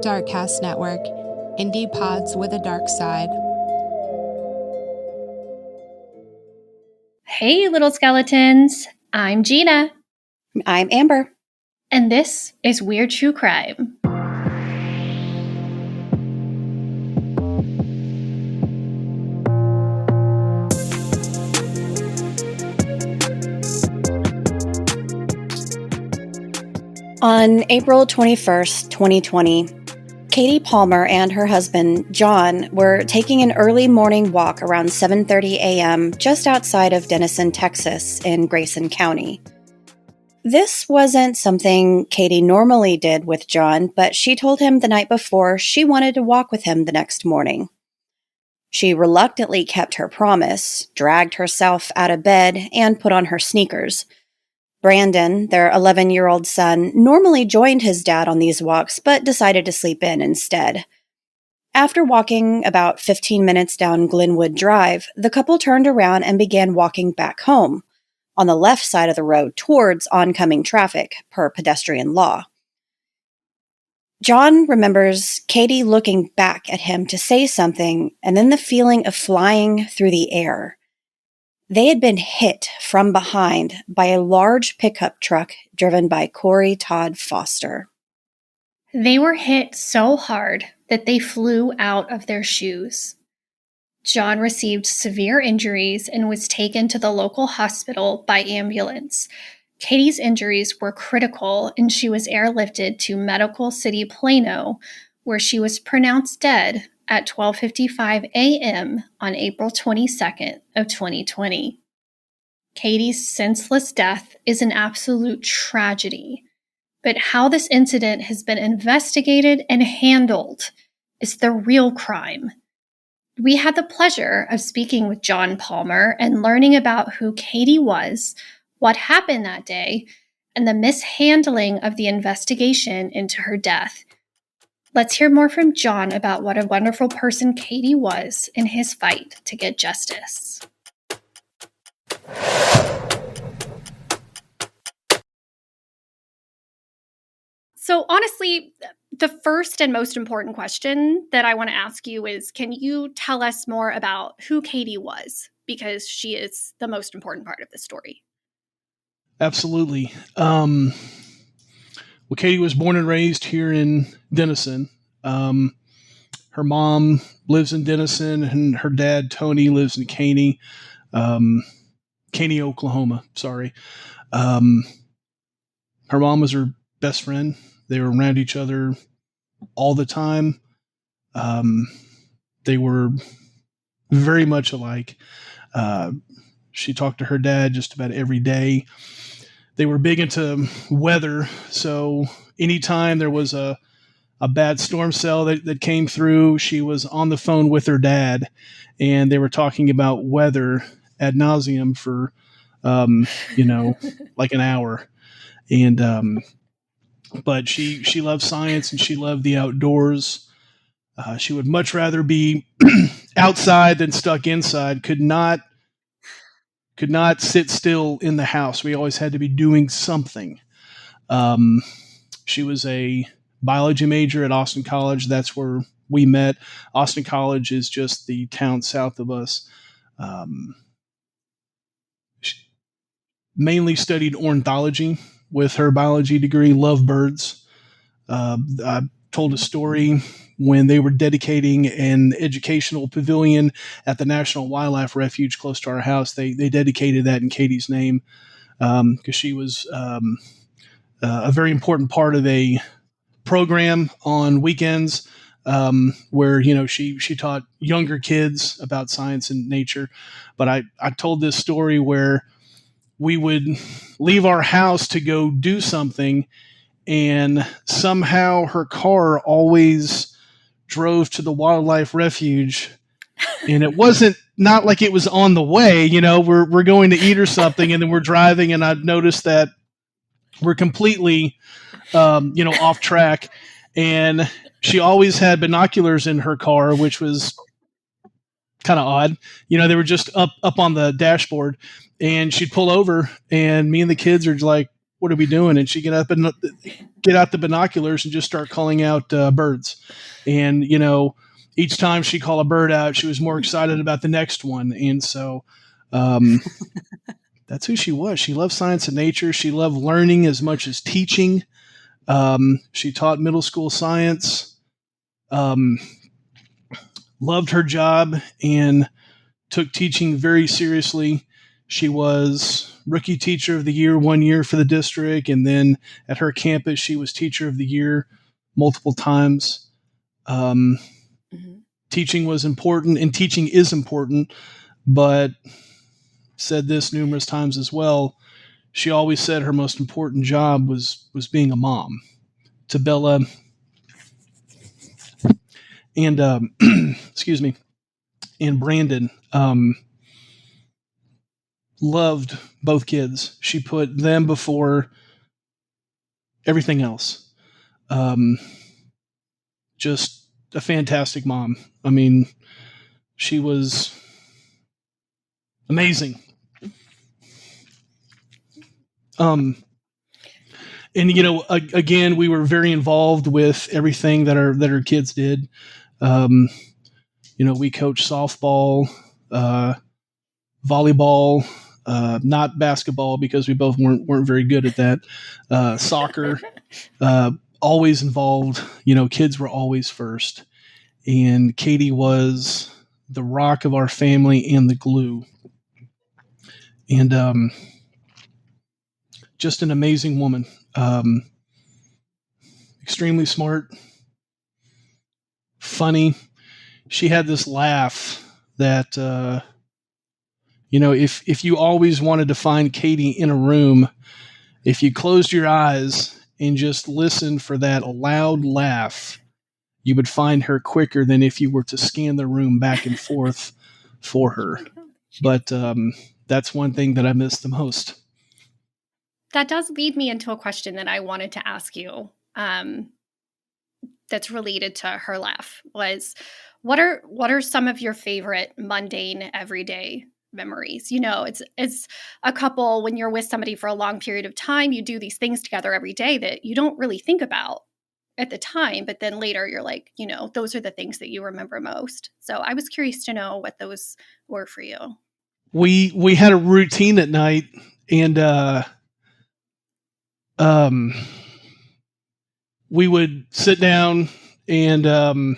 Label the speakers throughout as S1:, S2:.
S1: Darkcast Network, indie pods with a dark side.
S2: Hey, little skeletons. I'm Gina.
S3: I'm Amber.
S2: And this is Weird True Crime.
S3: On April 21st, 2020, Katie Palmer and her husband, John, were taking an early morning walk around 7:30 a.m. just outside of Denison, Texas, in Grayson County. This wasn't something Katie normally did with John, but she told him the night before she wanted to walk with him the next morning. She reluctantly kept her promise, dragged herself out of bed, and put on her sneakers. Brandon, their 11-year-old son, normally joined his dad on these walks, but decided to sleep in instead. After walking about 15 minutes down Glenwood Drive, the couple turned around and began walking back home, on the left side of the road towards oncoming traffic, per pedestrian law. John remembers Katie looking back at him to say something, and then the feeling of flying through the air. They had been hit from behind by a large pickup truck driven by Corey Todd Foster.
S2: They were hit so hard that they flew out of their shoes. John received severe injuries and was taken to the local hospital by ambulance. Katie's injuries were critical, and she was airlifted to Medical City Plano, where she was pronounced dead at 12:55 a.m. on April 22nd of 2020. Katie's senseless death is an absolute tragedy, but how this incident has been investigated and handled is the real crime. We had the pleasure of speaking with John Palmer and learning about who Katie was, what happened that day, and the mishandling of the investigation into her death. Let's hear more from John about what a wonderful person Katie was in his fight to get justice. So honestly, the first and most important question that I want to ask you is, can you tell us more about who Katie was? Because she is the most important part of the story.
S4: Absolutely. Well, Katie was born and raised here in Denison. Her mom lives in Denison, and her dad, Tony, lives in Caney, Oklahoma. Sorry. Her mom was her best friend. They were around each other all the time. They were very much alike. She talked to her dad just about every day. They were big into weather, so anytime there was a bad storm cell that came through, she was on the phone with her dad, and they were talking about weather ad nauseum for, like an hour. And but she loved science and she loved the outdoors. She would much rather be outside than stuck inside. Could not sit still in the house. We always had to be doing something. She was a biology major at Austin College. That's where we met. Austin College is just the town south of us. She mainly studied ornithology with her biology degree, loved birds. I told a story when they were dedicating an educational pavilion at the National Wildlife Refuge close to our house. They dedicated that in Katie's name because she was a very important part of a program on weekends where she taught younger kids about science and nature. But I told this story where we would leave our house to go do something, and somehow her car always drove to the wildlife refuge, and it wasn't not like it was on the way. We're going to eat or something, and then we're driving, and I noticed that we're completely off track, and she always had binoculars in her car, which was kind of odd. They were just up on the dashboard, and she'd pull over, and me and the kids are like, what are we doing? And she get out the binoculars and just start calling out birds. And, each time she called a bird out, she was more excited about the next one. And so that's who she was. She loved science and nature. She loved learning as much as teaching. She taught middle school science, loved her job, and took teaching very seriously. She was rookie teacher of the year 1 year for the district, and then at her campus, she was teacher of the year multiple times. Teaching was important, and teaching is important, but said this numerous times as well. She always said her most important job was being a mom to Bella and excuse me, and Brandon. Loved both kids. She put them before everything else. Just a fantastic mom. I mean, she was amazing. And again, we were very involved with everything that our kids did. We coached softball, volleyball, not basketball because we both weren't very good at that. Soccer, always involved. Kids were always first, and Katie was the rock of our family and the glue. And just an amazing woman. Extremely smart, funny. She had this laugh that, if you always wanted to find Katie in a room, if you closed your eyes and just listened for that loud laugh, you would find her quicker than if you were to scan the room back and forth for her. But that's one thing that I miss the most.
S2: That does lead me into a question that I wanted to ask you that's related to her laugh was, what are some of your favorite mundane everyday memories? It's a couple, when you're with somebody for a long period of time, you do these things together every day that you don't really think about at the time, but then later you're like, those are the things that you remember most. So I was curious to know what those were for you.
S4: We had a routine at night, and we would sit down, and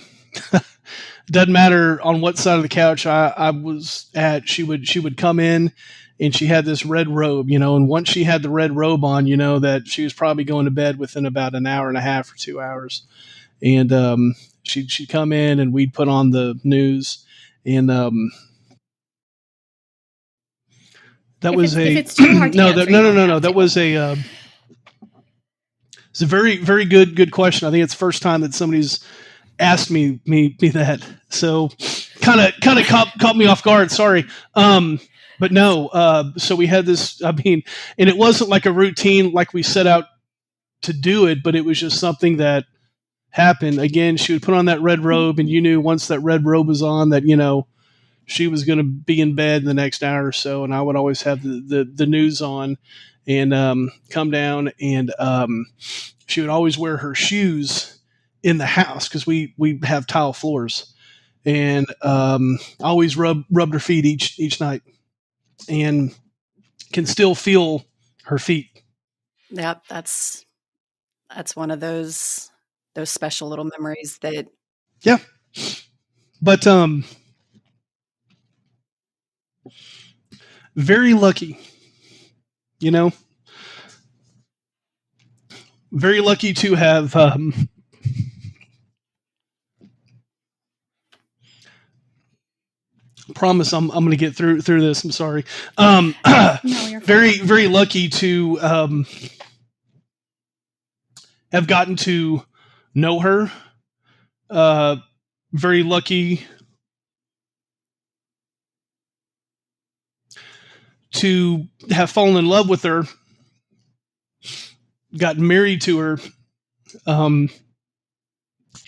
S4: doesn't matter on what side of the couch I was at, she would come in, and she had this red robe, and once she had the red robe on, that she was probably going to bed within about an hour and a half or 2 hours. And she'd come in, and we'd put on the news, and that was a
S2: if it's too hard to
S4: no,
S2: answer,
S4: no. That was a it's a very, very good question. I think it's the first time that somebody's asked me that. So kind of caught me off guard. Sorry. But no, so we had this, and it wasn't like a routine, like we set out to do it, but it was just something that happened. Again, she would put on that red robe, and you knew once that red robe was on that, she was going to be in bed in the next hour or so. And I would always have the news on and come down, and she would always wear her shoes in the house because we have tile floors, and always rubbed her feet each night, and can still feel her feet.
S5: Yep, that's one of those special little memories that.
S4: Yeah, but very lucky, very lucky to have promise I'm going to get through this. I'm sorry.
S2: No, you're fine.
S4: Very, very lucky to have gotten to know her. Very lucky to have fallen in love with her, gotten married to her. And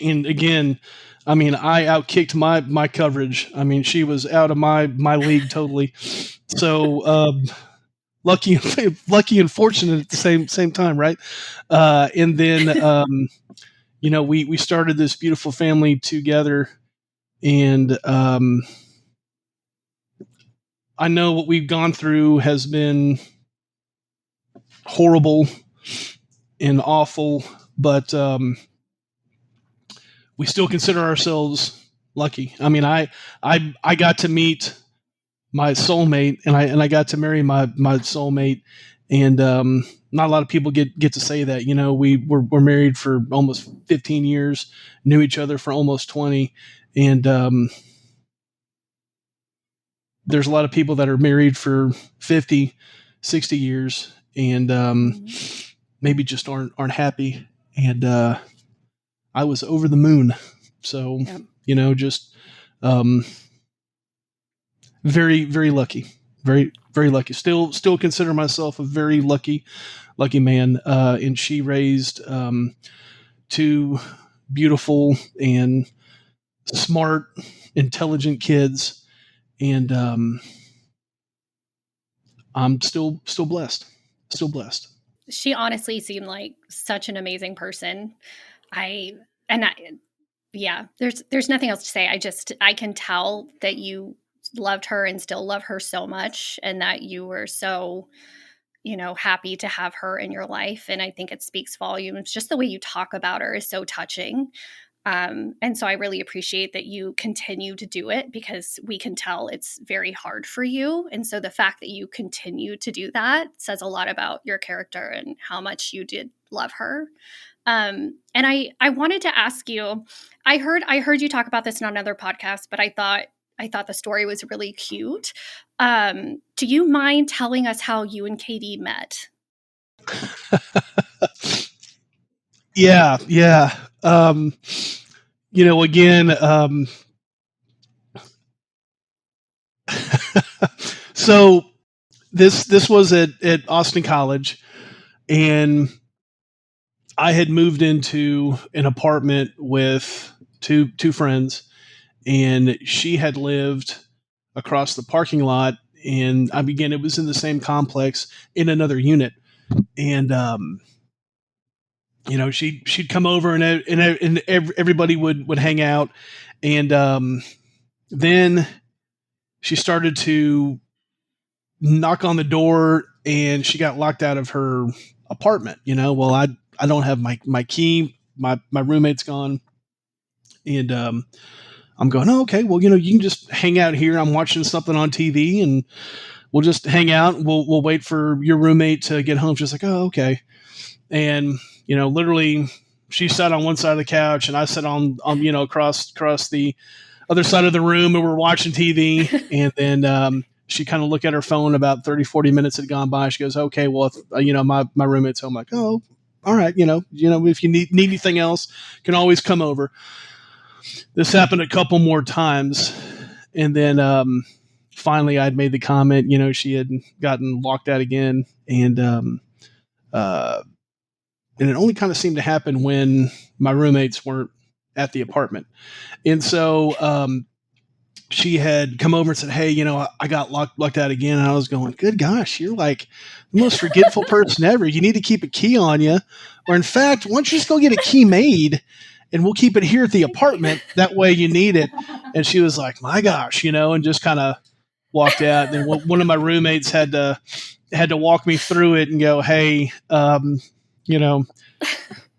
S4: again, I outkicked my coverage. She was out of my league totally. So lucky, lucky and fortunate at the same time, right? And then we started this beautiful family together, and I know what we've gone through has been horrible and awful, but we still consider ourselves lucky. I mean, I got to meet my soulmate, and I got to marry my soulmate, and not a lot of people get to say that. We're married for almost 15 years, knew each other for almost 20, and there's a lot of people that are married for 50, 60 years, and maybe just aren't happy. And I was over the moon. So, just very, very lucky. Very, very lucky. Still consider myself a very lucky man. And she raised two beautiful and smart, intelligent kids. And I'm still blessed. Still blessed.
S2: She honestly seemed like such an amazing person. There's nothing else to say. I can tell that you loved her and still love her so much, and that you were so, happy to have her in your life. And I think it speaks volumes. Just the way you talk about her is so touching. And so I really appreciate that you continue to do it, because we can tell it's very hard for you. And so the fact that you continue to do that says a lot about your character and how much you did love her. And I wanted to ask you, I heard you talk about this in another podcast, but I thought the story was really cute. Do you mind telling us how you and Katie met?
S4: Yeah. Again, so this was at Austin College, and I had moved into an apartment with two friends, and she had lived across the parking lot, and it was in the same complex in another unit. And she'd come over, and everybody would hang out, and then she started to knock on the door, and she got locked out of her apartment. Well, I don't have my key. My roommate's gone, and I'm going, oh, okay. Well, you can just hang out here. I'm watching something on TV, and we'll just hang out. We'll wait for your roommate to get home. She's like, oh, okay. And literally, she sat on one side of the couch, and I sat on across the other side of the room, and we're watching TV. And then she kind of looked at her phone. About 30, 40 minutes had gone by. She goes, okay, well, if, my roommate's home. I'm like, oh, all right. If you need anything else, can always come over. This happened a couple more times. And then finally I'd made the comment, she had gotten locked out again. And it only kind of seemed to happen when my roommates weren't at the apartment. And so she had come over and said, hey, I got locked out again. And I was going, good gosh, you're like the most forgetful person ever. You need to keep a key on you. Or in fact, why don't you just go get a key made, and we'll keep it here at the apartment. That way you need it. And she was like, my gosh, and just kind of walked out. And then one of my roommates had to walk me through it and go, hey,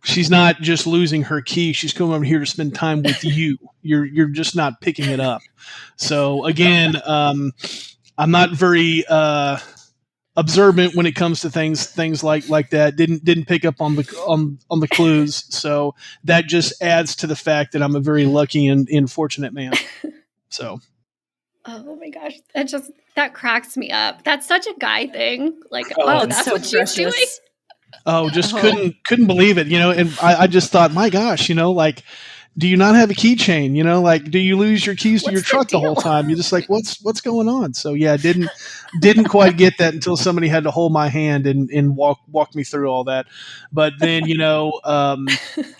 S4: she's not just losing her key. She's coming over here to spend time with you. You're just not picking it up. So again, I'm not very observant when it comes to things like that. Didn't pick up on the clues. So that just adds to the fact that I'm a very lucky and fortunate man. So.
S2: Oh my gosh, that cracks me up. That's such a guy thing. Like, that's
S5: so
S2: what she's doing.
S4: Oh, just couldn't believe it, and I just thought, my gosh, like, do you not have a keychain? Like, do you lose your keys to your truck the whole time? You're just like, what's going on? So yeah, didn't quite get that until somebody had to hold my hand and walk me through all that. But then,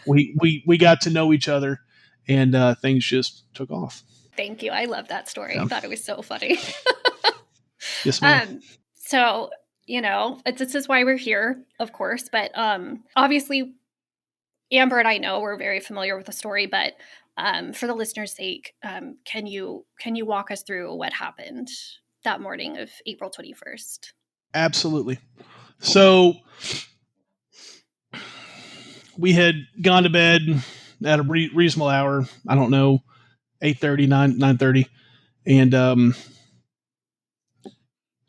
S4: we got to know each other, and things just took off.
S2: Thank you. I love that story. Yeah. I thought it was so funny.
S4: Yes, ma'am.
S2: So this is why we're here, of course. But obviously, Amber and I know we're very familiar with the story, but for the listeners' sake, can you walk us through what happened that morning of April 21st?
S4: Absolutely. So we had gone to bed at a reasonable hour. I don't know, 8:30, 9:30, and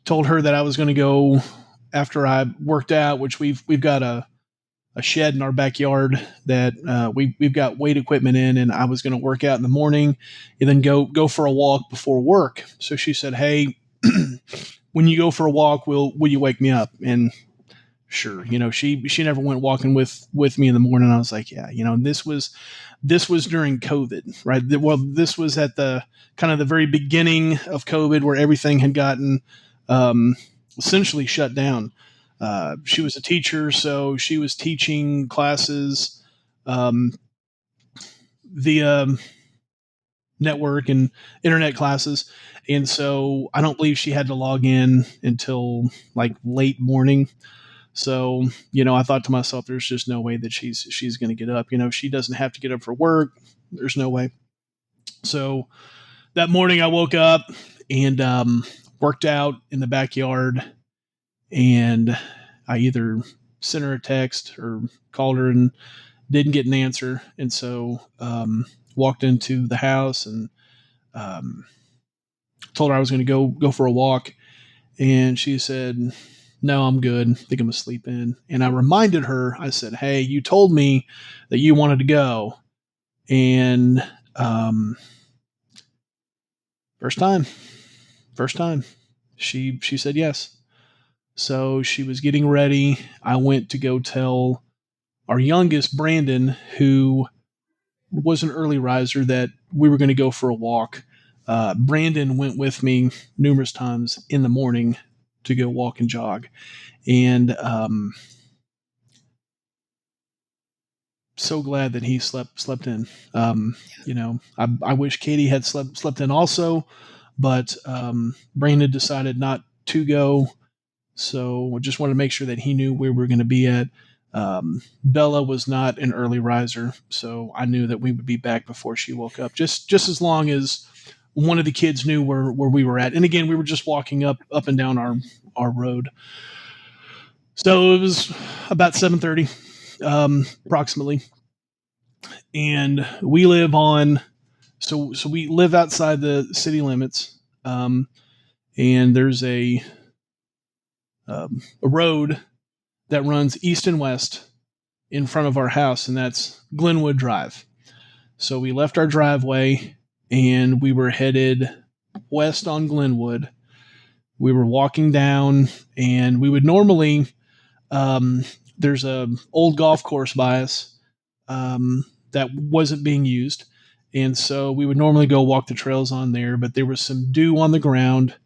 S4: told her that I was going to go after I worked out, which we've got a shed in our backyard that we've got weight equipment in, and I was going to work out in the morning and then go for a walk before work. So she said, "Hey, when you go for a walk, will you wake me up?" And sure, she never went walking with me in the morning. I was like, yeah, this was during COVID, right? Well, this was at the kind of the very beginning of COVID, where everything had gotten essentially shut down. She was a teacher, so she was teaching classes via network and internet classes. And so I don't believe she had to log in until like late morning. So, I thought to myself, there's just no way that she's going to get up. She doesn't have to get up for work. There's no way. So that morning I woke up and worked out in the backyard, and I either sent her a text or called her and didn't get an answer. And so walked into the house and told her I was going to go for a walk. And she said, "No, I'm good. I think I'm going to sleep in." And I reminded her, I said, "Hey, you told me that you wanted to go." And first time, she said yes. So she was getting ready. I went to go tell our youngest, Brandon, who was an early riser, that we were going to go for a walk. Brandon went with me numerous times in the morning to go walk and jog. And so glad that he slept in. I wish Katie had slept in also, but Brandon decided not to go. So I just wanted to make sure that he knew where we were going to be at. Bella was not an early riser, so I knew that we would be back before she woke up, just as long as one of the kids knew where we were at. And again, we were just walking up and down our road. So it was about 7:30, approximately. And we live so we live outside the city limits. And there's a road that runs east and west in front of our house, and that's Glenwood Drive. So we left our driveway and we were headed west on Glenwood. We were walking down, and we would normally, there's a old golf course by us that wasn't being used. And so we would normally go walk the trails on there, but there was some dew on the ground,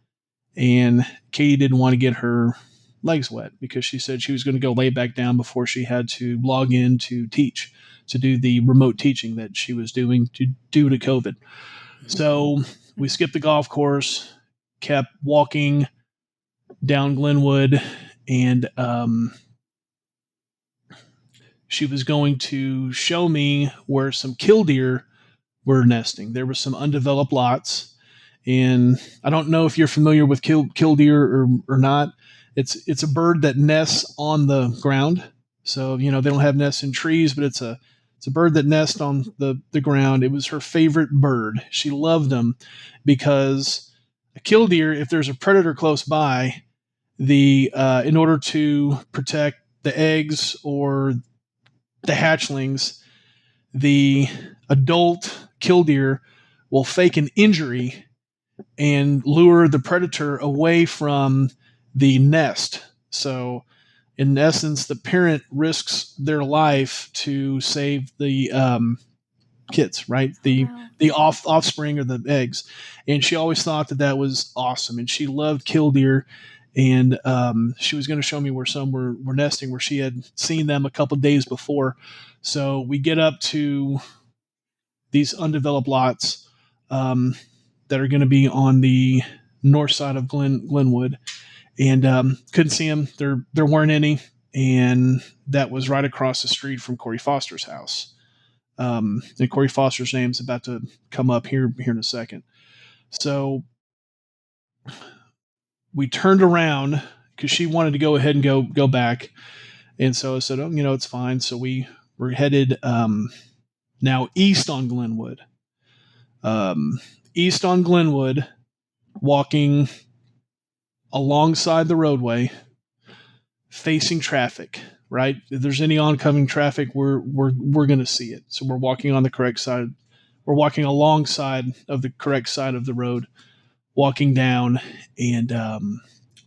S4: and Katie didn't want to get her legs wet because she said she was going to go lay back down before she had to log in to teach, to do the remote teaching that she was doing due to COVID. So we skipped the golf course, kept walking down Glenwood, and she was going to show me where some killdeer were nesting. There were some undeveloped lots, and I don't know if you're familiar with killdeer or not. It's a bird that nests on the ground. So, they don't have nests in trees, but it's a bird that nests on the ground. It was her favorite bird. She loved them because a killdeer, if there's a predator close by, in order to protect the eggs or the hatchlings, the adult killdeer will fake an injury and lure the predator away from the nest. So in essence, the parent risks their life to save the kits, right? The offspring or the eggs. And she always thought that was awesome. And she loved killdeer. And she was going to show me where some were nesting, where she had seen them a couple days before. So we get up to these undeveloped lots that are going to be on the north side of Glenwood. and couldn't see them. There weren't any, and that was right across the street from Corey Foster's house. And Corey Foster's name's about to come up here in a second. So we turned around because she wanted to go ahead and go back, and so I said, "Oh, it's fine." So we were headed now east on Glenwood. East on Glenwood, walking alongside the roadway, facing traffic. Right? If there's any oncoming traffic, we're going to see it. So we're walking on the correct side. We're walking alongside of the correct side of the road, walking down, and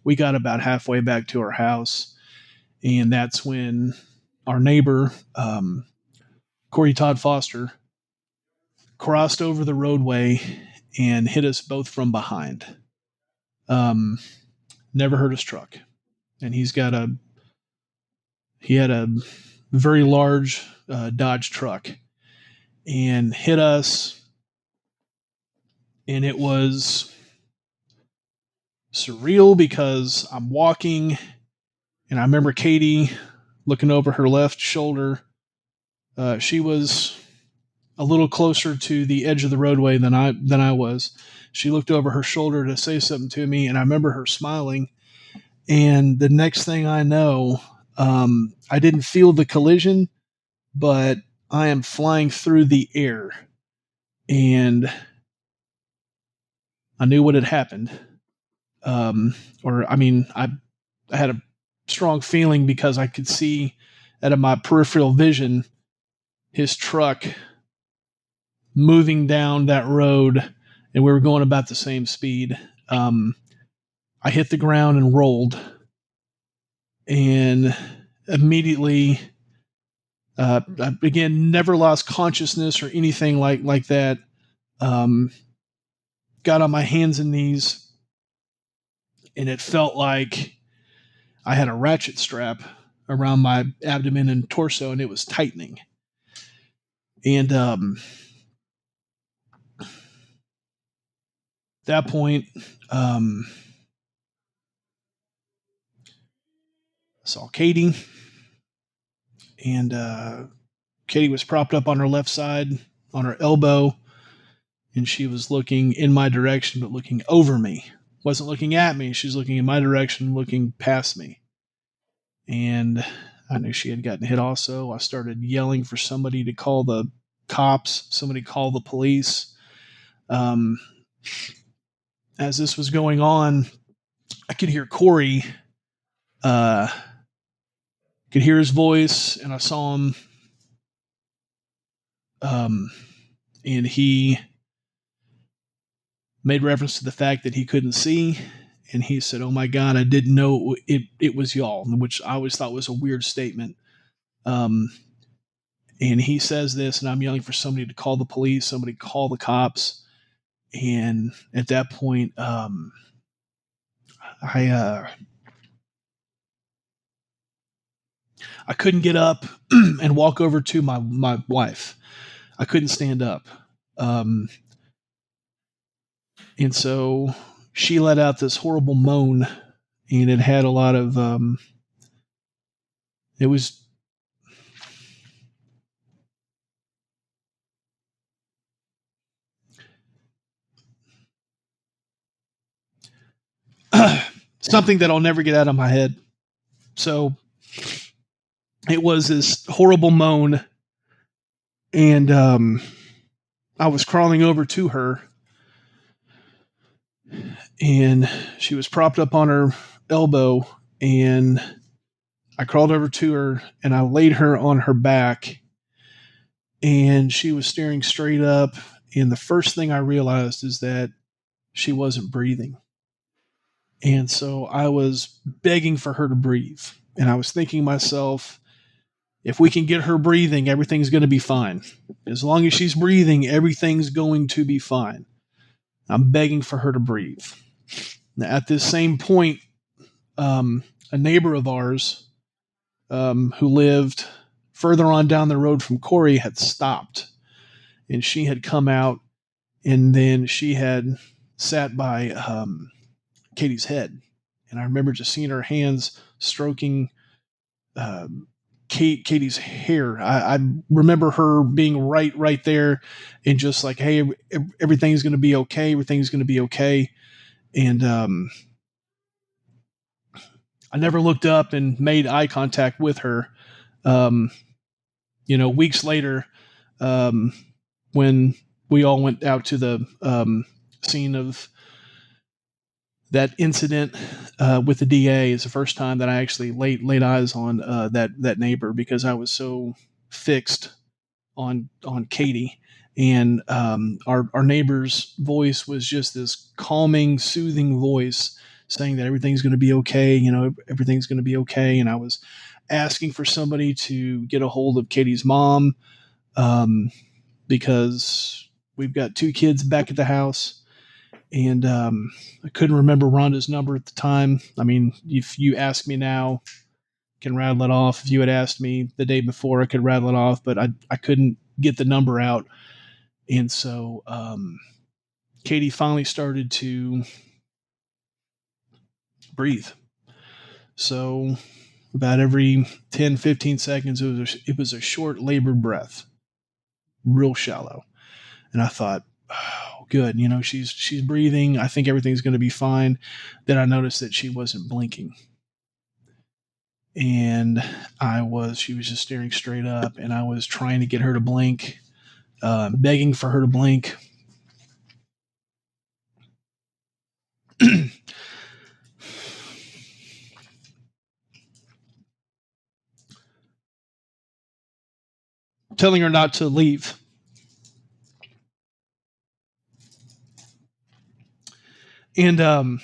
S4: we got about halfway back to our house, and that's when our neighbor, Corey Todd Foster, crossed over the roadway and hit us both from behind. Never hurt his truck, and he had a very large Dodge truck, and hit us, and it was surreal because I'm walking, and I remember Katie looking over her left shoulder. She was a little closer to the edge of the roadway than I was. She looked over her shoulder to say something to me, and I remember her smiling. And the next thing I know, I didn't feel the collision, but I am flying through the air, and I knew what had happened. I had a strong feeling because I could see out of my peripheral vision his truck moving down that road, and we were going about the same speed. I hit the ground and rolled, and immediately, again, never lost consciousness or anything like that. Got on my hands and knees, and it felt like I had a ratchet strap around my abdomen and torso, and it was tightening. And that point, I saw Katie, and Katie was propped up on her left side, on her elbow, and she was looking in my direction, but looking over me. Wasn't looking at me. She was looking in my direction, looking past me. And I knew she had gotten hit also. I started yelling for somebody to call the cops, somebody call the police. As this was going on, I could hear Corey, could hear his voice, and I saw him, and he made reference to the fact that he couldn't see, and he said, "Oh my God, I didn't know it was y'all," which I always thought was a weird statement. And he says this, and I'm yelling for somebody to call the police, somebody call the cops. And at that point, I couldn't get up and walk over to my wife. I couldn't stand up. And so she let out this horrible moan, and it had a lot of, it was, something that I'll never get out of my head. So it was this horrible moan, and I was crawling over to her, and she was propped up on her elbow, and I crawled over to her, and I laid her on her back, and she was staring straight up, and the first thing I realized is that she wasn't breathing. And so I was begging for her to breathe, and I was thinking to myself, if we can get her breathing, everything's going to be fine. As long as she's breathing, everything's going to be fine. I'm begging for her to breathe. Now, at this same point, a neighbor of ours who lived further on down the road from Corey had stopped, and she had come out, and then she had sat by Katie's head, And I remember just seeing her hands stroking Katie's hair. I remember her being right there, and just like, hey, everything's going to be okay. Everything's going to be okay. And I never looked up and made eye contact with her. Weeks later, when we all went out to the scene of that incident with the DA, is the first time that I actually laid eyes on that neighbor, because I was so fixed on Katie. And our neighbor's voice was just this calming, soothing voice saying that everything's going to be okay. Everything's going to be okay. And I was asking for somebody to get a hold of Katie's mom, because we've got 2 kids back at the house. And I couldn't remember Rhonda's number at the time. I mean, if you ask me now, I can rattle it off. If you had asked me the day before, I could rattle it off, but I couldn't get the number out. And so Katie finally started to breathe. So about every 10, 15 seconds, it was a short labored breath, real shallow. And I thought, oh, good. She's breathing. I think everything's going to be fine. Then I noticed that she wasn't blinking. And she was just staring straight up, and I was trying to get her to blink, begging for her to blink. Telling her not to leave. And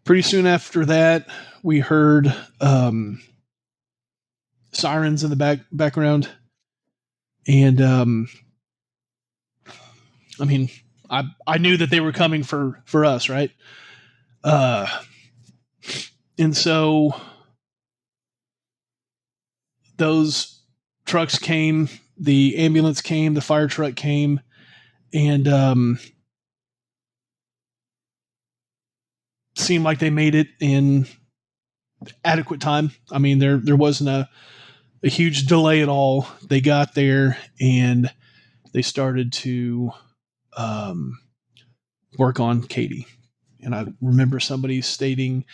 S4: pretty soon after that, we heard sirens in the background. And I mean, I knew that they were coming for us, right? And so those trucks came, the ambulance came, the fire truck came, and seemed like they made it in adequate time. I mean, there wasn't a huge delay at all. They got there and they started to work on Katie. And I remember somebody stating,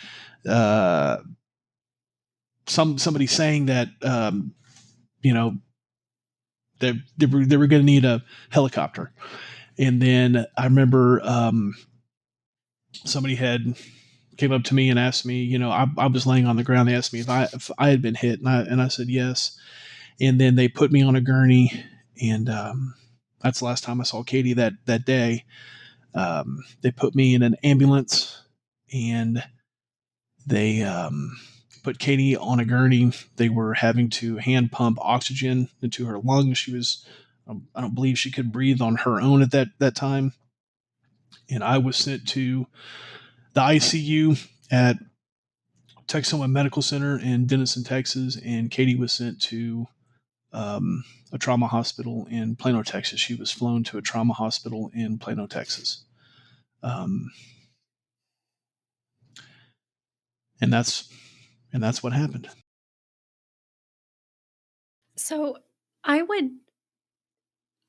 S4: somebody saying that, they were going to need a helicopter. And then I remember somebody came up to me and asked me, I was laying on the ground. They asked me if I had been hit, and I said yes. And then they put me on a gurney, and that's the last time I saw Katie that day. They put me in an ambulance, and they put Katie on a gurney. They were having to hand pump oxygen into her lungs. She was, I don't believe she could breathe on her own at that time. And I was sent to the ICU at Texoma Medical Center in Denison, Texas, and Katie was sent to a trauma hospital in Plano, Texas. She was flown to a trauma hospital in Plano, Texas. And that's what happened.
S2: So I would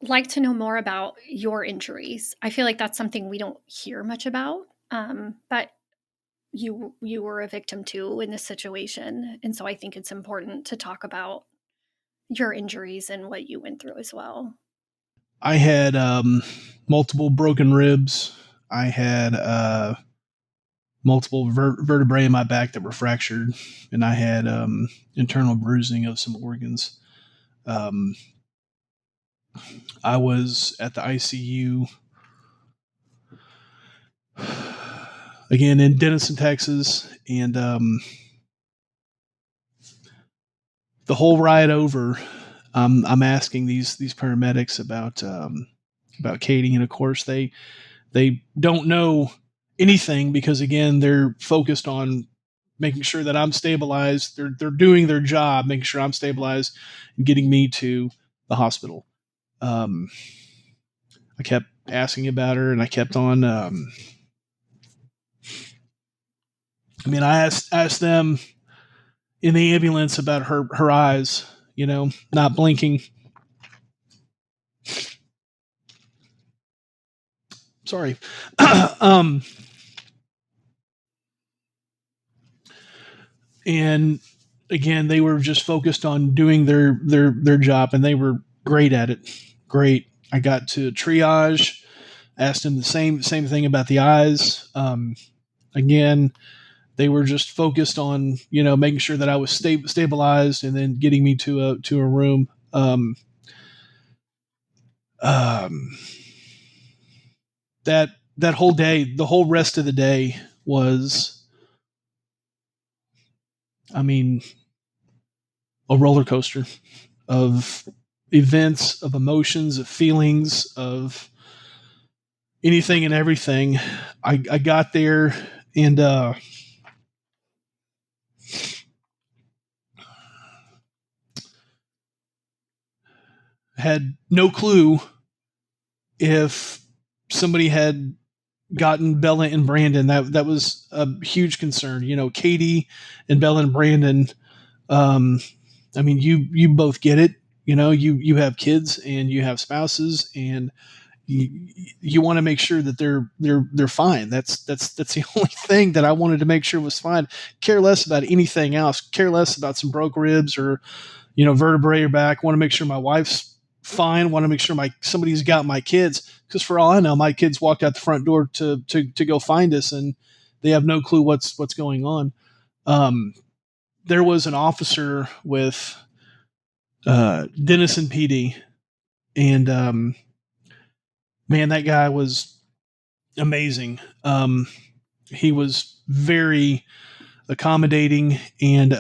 S2: like to know more about your injuries. I feel like that's something we don't hear much about, but you were a victim too in this situation. And so I think it's important to talk about your injuries and what you went through as well.
S4: I had multiple broken ribs. I had multiple vertebrae in my back that were fractured, and I had internal bruising of some organs. I was at the ICU again in Denison, Texas, and the whole ride over, I'm asking these paramedics about Katie, and of course they don't know anything, because again, they're focused on making sure that I'm stabilized. They're doing their job, making sure I'm stabilized and getting me to the hospital. I kept asking about her, and I kept on. I asked them in the ambulance about her eyes, not blinking. Sorry. And again, they were just focused on doing their job, and they were great at it. Great. I got to triage, asked them the same thing about the eyes. Again, they were just focused on making sure that I was stabilized, and then getting me to a room. That whole day, the whole rest of the day was, a roller coaster of events, of emotions, of feelings, of anything and everything. I got there, and had no clue if somebody had gotten Bella and Brandon. That was a huge concern. Katie and Bella and Brandon. You both get it. You have kids and you have spouses, and you want to make sure that they're fine. That's the only thing that I wanted to make sure was fine. Care less about anything else. Care less about some broke ribs or vertebrae or back. Want to make sure my wife's fine. Want to make sure somebody's got my kids, because for all I know, my kids walked out the front door to go find us, and they have no clue what's going on. There was an officer with Denison PD, and man, that guy was amazing. He was very accommodating, and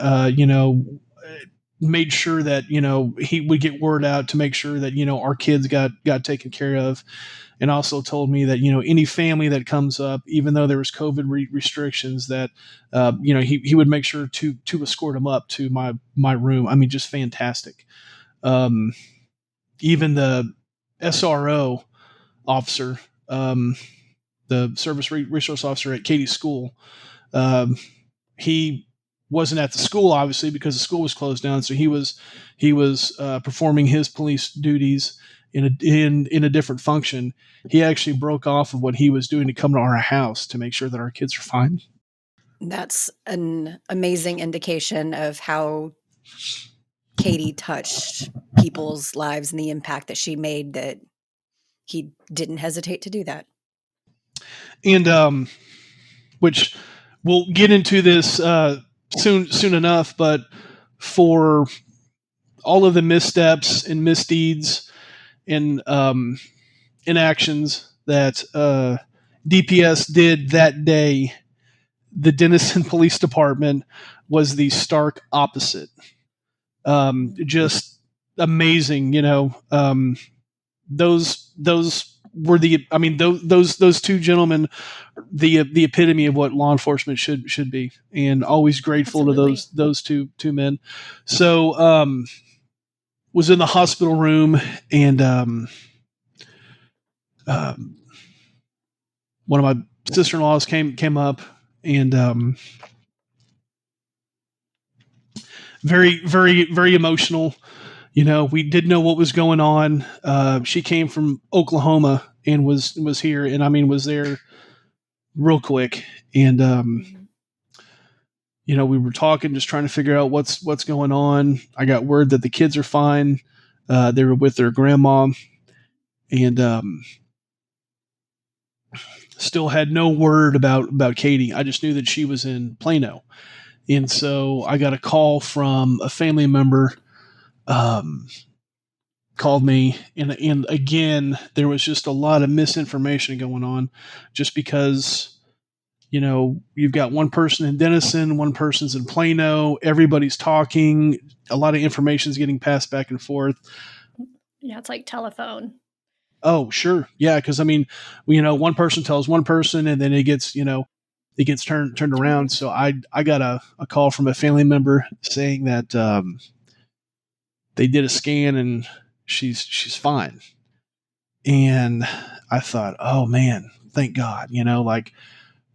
S4: made sure that he would get word out to make sure that our kids got taken care of, and also told me that any family that comes up, even though there was COVID restrictions, that he would make sure to escort them up to my room. Just fantastic. Even the SRO officer, the service resource officer at Katie's school, he wasn't at the school, obviously, because the school was closed down. So he was performing his police duties in a different function. He actually broke off of what he was doing to come to our house to make sure that our kids are fine.
S5: That's an amazing indication of how Katie touched people's lives and the impact that she made, that he didn't hesitate to do that.
S4: And which we'll get into this soon enough, but for all of the missteps and misdeeds and inactions that DPS did that day, the Denison Police Department was the stark opposite. Just amazing, those were those two gentlemen, the epitome of what law enforcement should be, and always grateful
S2: Absolutely.
S4: to those two men. So was in the hospital room, and one of my sister-in-laws came up, and very, very, very emotional. We didn't know what was going on. She came from Oklahoma and was here, and was there real quick. And we were talking, just trying to figure out what's going on. I got word that the kids are fine. They were with their grandma, and still had no word about Katie. I just knew that she was in Plano, and so I got a call from a family member. Called me, and again, there was just a lot of misinformation going on, just because you've got one person in Denison, one person's in Plano, everybody's talking, a lot of information's getting passed back and forth.
S2: Yeah, it's like telephone.
S4: Oh, sure. Yeah, because one person tells one person, and then it gets turned around. So I got a call from a family member saying that they did a scan and she's fine. And I thought, oh man, thank God, like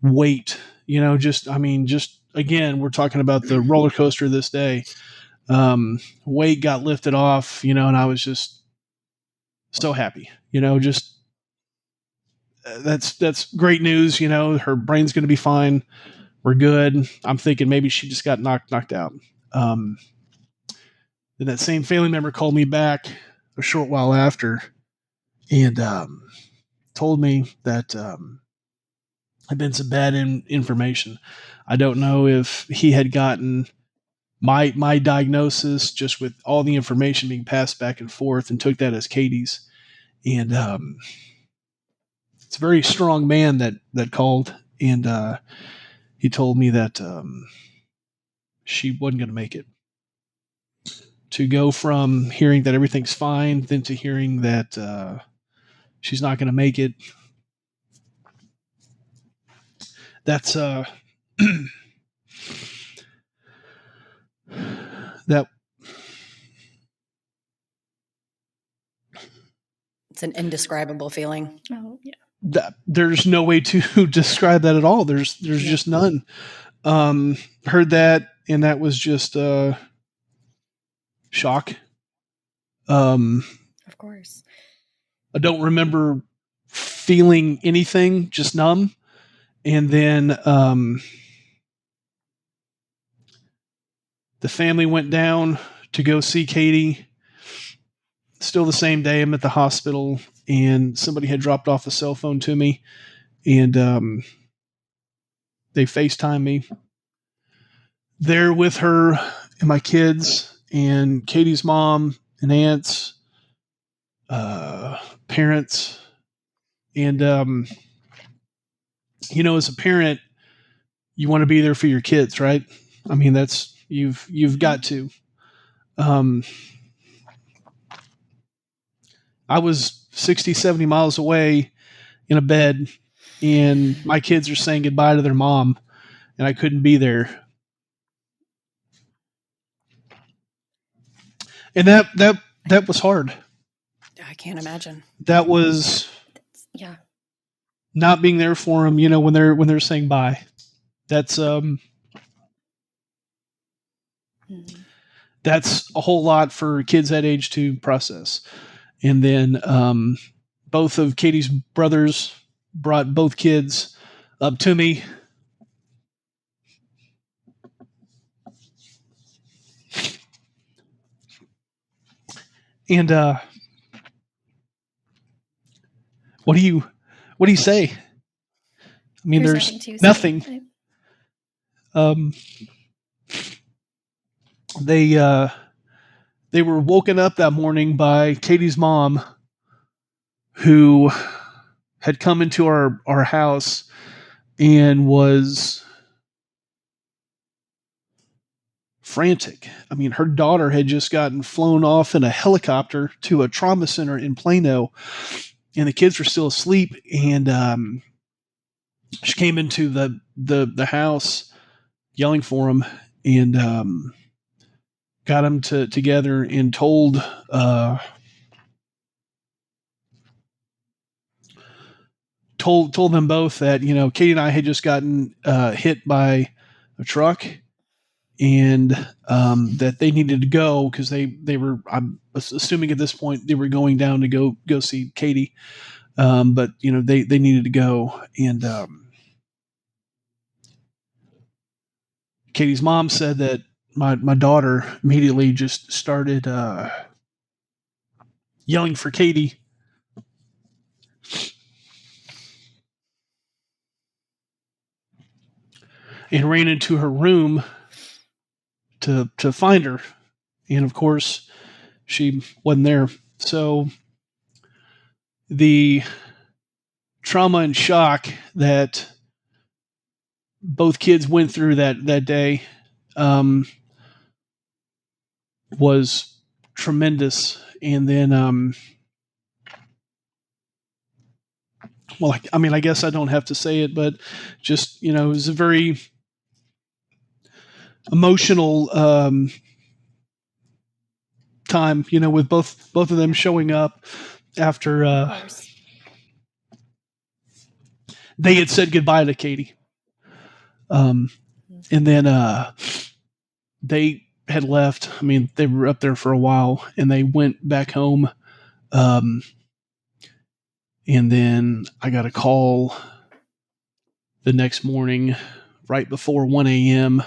S4: weight, just again, we're talking about the roller coaster this day. Weight got lifted off, and I was just so happy, just that's great news. Her brain's going to be fine. We're good. I'm thinking maybe she just got knocked out. Then that same family member called me back a short while after and told me that had been some bad information. I don't know if he had gotten my diagnosis just with all the information being passed back and forth and took that as Katie's. And it's a very strong man that called, and he told me that she wasn't going to make it. To go from hearing that everything's fine, then to hearing that she's not going to make it, that's that
S5: it's an indescribable feeling.
S2: Oh, yeah.
S4: There's no way to describe that at all. There's just none. Heard that, and that was just shock.
S5: Of course.
S4: I don't remember feeling anything, just numb. And then the family went down to go see Katie. Still the same day, I'm at the hospital, and somebody had dropped off a cell phone to me, and they FaceTime me. There with her and my kids and Katie's mom and aunts, parents, and as a parent, you want to be there for your kids, right? I mean, that's you've got to. I was 60, 70 miles away in a bed, and my kids are saying goodbye to their mom, and I couldn't be there. And that was hard.
S5: I can't imagine.
S4: That was not being there for them, when they're saying bye. That's that's a whole lot for kids that age to process. And then both of Katie's brothers brought both kids up to me. And what do you say? I mean, there's nothing. They were woken up that morning by Katie's mom, who had come into our house and was frantic. I mean, her daughter had just gotten flown off in a helicopter to a trauma center in Plano, and the kids were still asleep. And she came into the house yelling for them, and got them together and told them both that Katie and I had just gotten hit by a truck, and that they needed to go because they were, I'm assuming at this point, they were going down to go see Katie, but they needed to go. And Katie's mom said that my daughter immediately just started yelling for Katie. And ran into her room to find her. And of course, she wasn't there. So the trauma and shock that both kids went through that day was tremendous. And then, well, I mean, I guess I don't have to say it, but just, it was a very emotional time, with both of them showing up after
S2: Of course.
S4: they had said goodbye to Katie. And then they had left. I mean, they were up there for a while, and they went back home. And then I got a call the next morning, right before 1 a.m.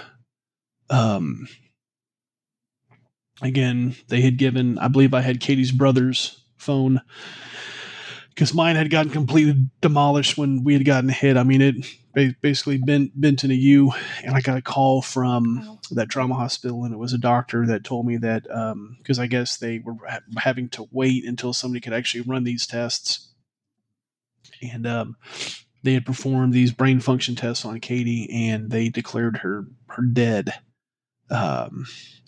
S4: Again, they had given, I believe I had Katie's brother's phone, because mine had gotten completely demolished when we had gotten hit. I mean, it basically bent in a U, and I got a call from that trauma hospital, and it was a doctor that told me that, because I guess they were having to wait until somebody could actually run these tests. And they had performed these brain function tests on Katie, and they declared her dead a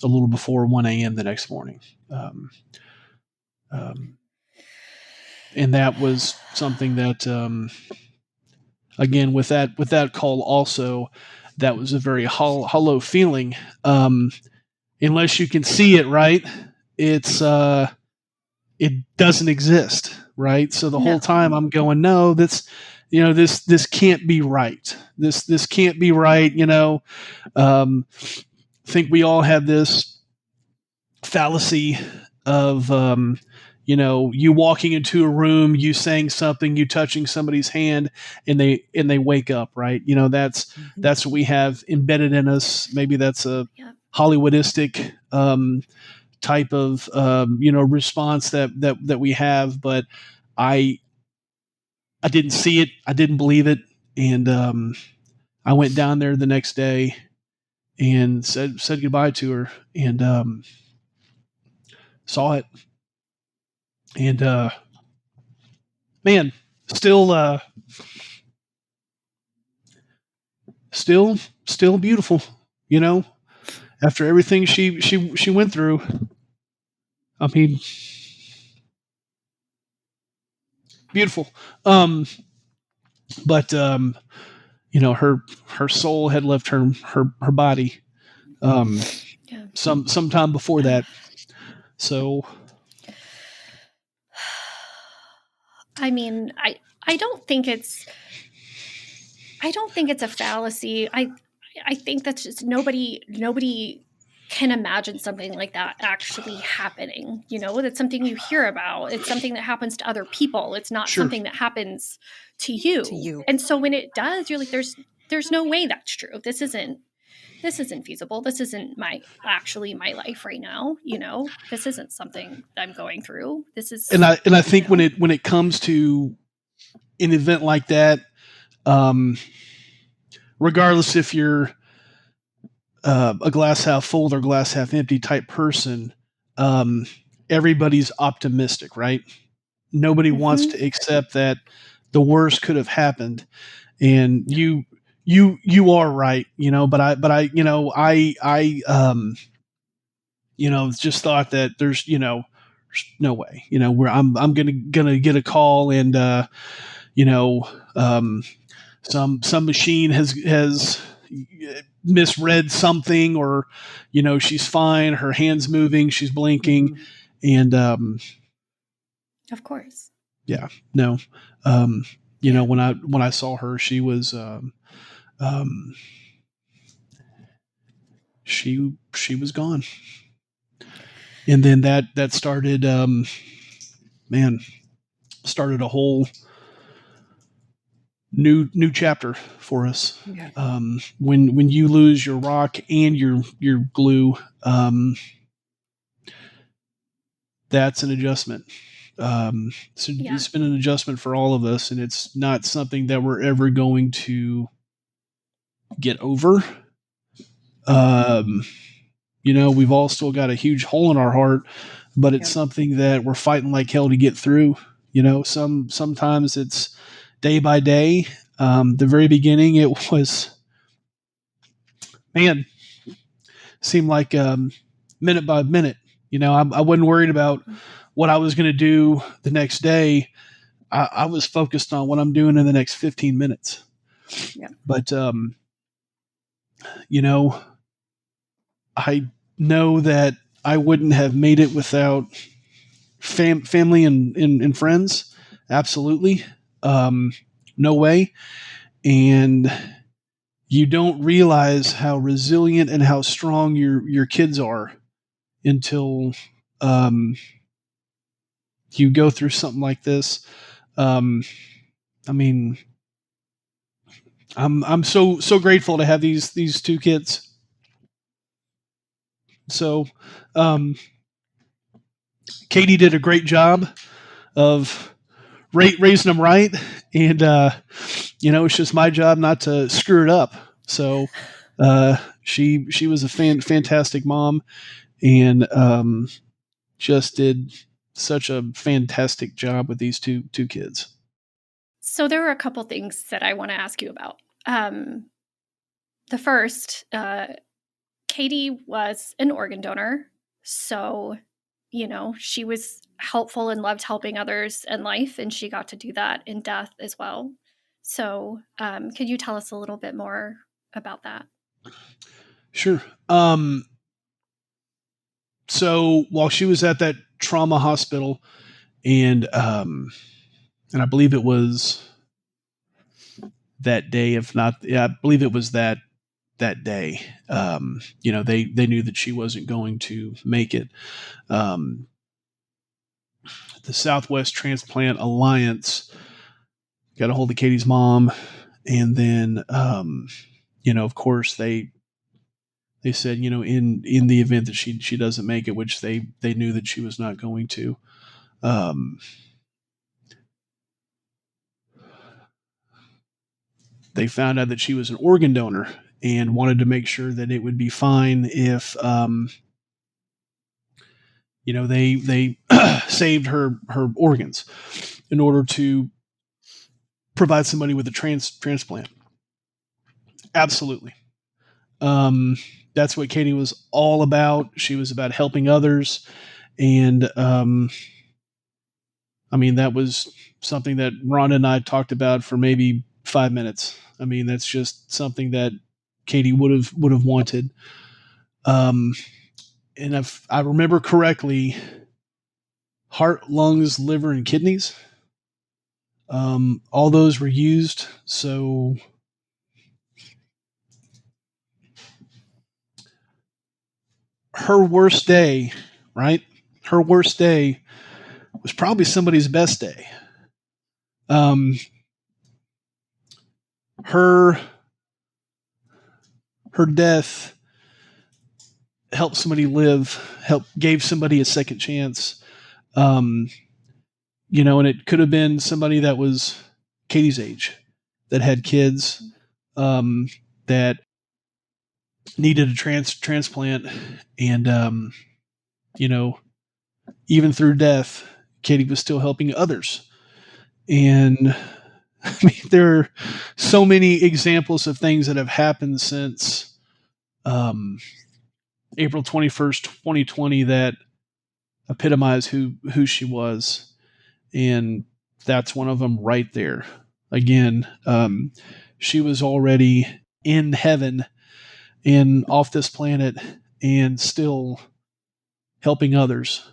S4: little before 1 a.m. the next morning. And that was something that, again, with that call also, that was a very hollow feeling. Unless you can see it, right? It doesn't exist, right? So the whole time I'm going, no, that's, this can't be right. This can't be right. Think we all have this fallacy of, you walking into a room, you saying something, you touching somebody's hand, and they wake up, right? That's what we have embedded in us. Maybe that's a Hollywoodistic type of response that we have, but I didn't see it, I didn't believe it, and I went down there the next day and said goodbye to her, and saw it. And man, still beautiful, after everything she went through. I mean, beautiful. But her soul had left her body sometime before that. So
S2: I mean, I don't think it's a fallacy. I think that's just nobody can imagine something like that actually happening. That's something you hear about. It's something that happens to other people. It's not something that happens to you. And so when it does, you're like, there's no way that's true. This isn't feasible. This isn't my life right now. This isn't something I'm going through. This is,
S4: and I think when it comes to an event like that, regardless if you're a glass half full or glass half empty type person, everybody's optimistic, right? Nobody wants to accept that the worst could have happened, and you are right, but I just thought that there's no way, where I'm gonna get a call, and some machine has misread something, or she's fine, her hand's moving, she's blinking, and
S2: of course,
S4: no, when I saw her, she was she was gone. And then that started started a whole new chapter for us. When you lose your rock and your glue, that's an adjustment. It's been an adjustment for all of us, and it's not something that we're ever going to get over. We've all still got a huge hole in our heart, but it's something that we're fighting like hell to get through. Sometimes it's day by day. The very beginning, it was, seemed like minute by minute. I wasn't worried about what I was going to do the next day. I was focused on what I'm doing in the next 15 minutes. But, I know that I wouldn't have made it without family and friends. Absolutely. No way. And you don't realize how resilient and how strong your kids are until you go through something like this. I mean, I'm so grateful to have these two kids. So, Katie did a great job of raising them right, and it's just my job not to screw it up. So, she was a fantastic mom, and just did such a fantastic job with these two kids.
S2: So there were a couple things that I want to ask you about. The first, Katie was an organ donor, so she was helpful and loved helping others in life, and she got to do that in death as well. So could you tell us a little bit more about that?
S4: Sure. So while she was at that trauma hospital, and I believe it was that day, if not, yeah, I believe it was that day. They knew that she wasn't going to make it. The Southwest Transplant Alliance got a hold of Katie's mom, and then of course they said, in the event that she doesn't make it, which they knew that she was not going to, they found out that she was an organ donor and wanted to make sure that it would be fine if they saved her organs in order to provide somebody with a transplant. Absolutely. That's what Katie was all about. She was about helping others. And, that was something that Ron and I talked about for maybe 5 minutes. That's just something that Katie would have wanted. And if I remember correctly, heart, lungs, liver, and kidneys, all those were used. So her worst day, right? Her worst day was probably somebody's best day. Her death helped somebody live, gave somebody a second chance. And it could have been somebody that was Katie's age, that had kids, that needed a transplant, and even through death, Katie was still helping others. And there are so many examples of things that have happened since April 21st, 2020, that epitomize who she was. And that's one of them right there. Again, she was already in heaven and off this planet and still helping others.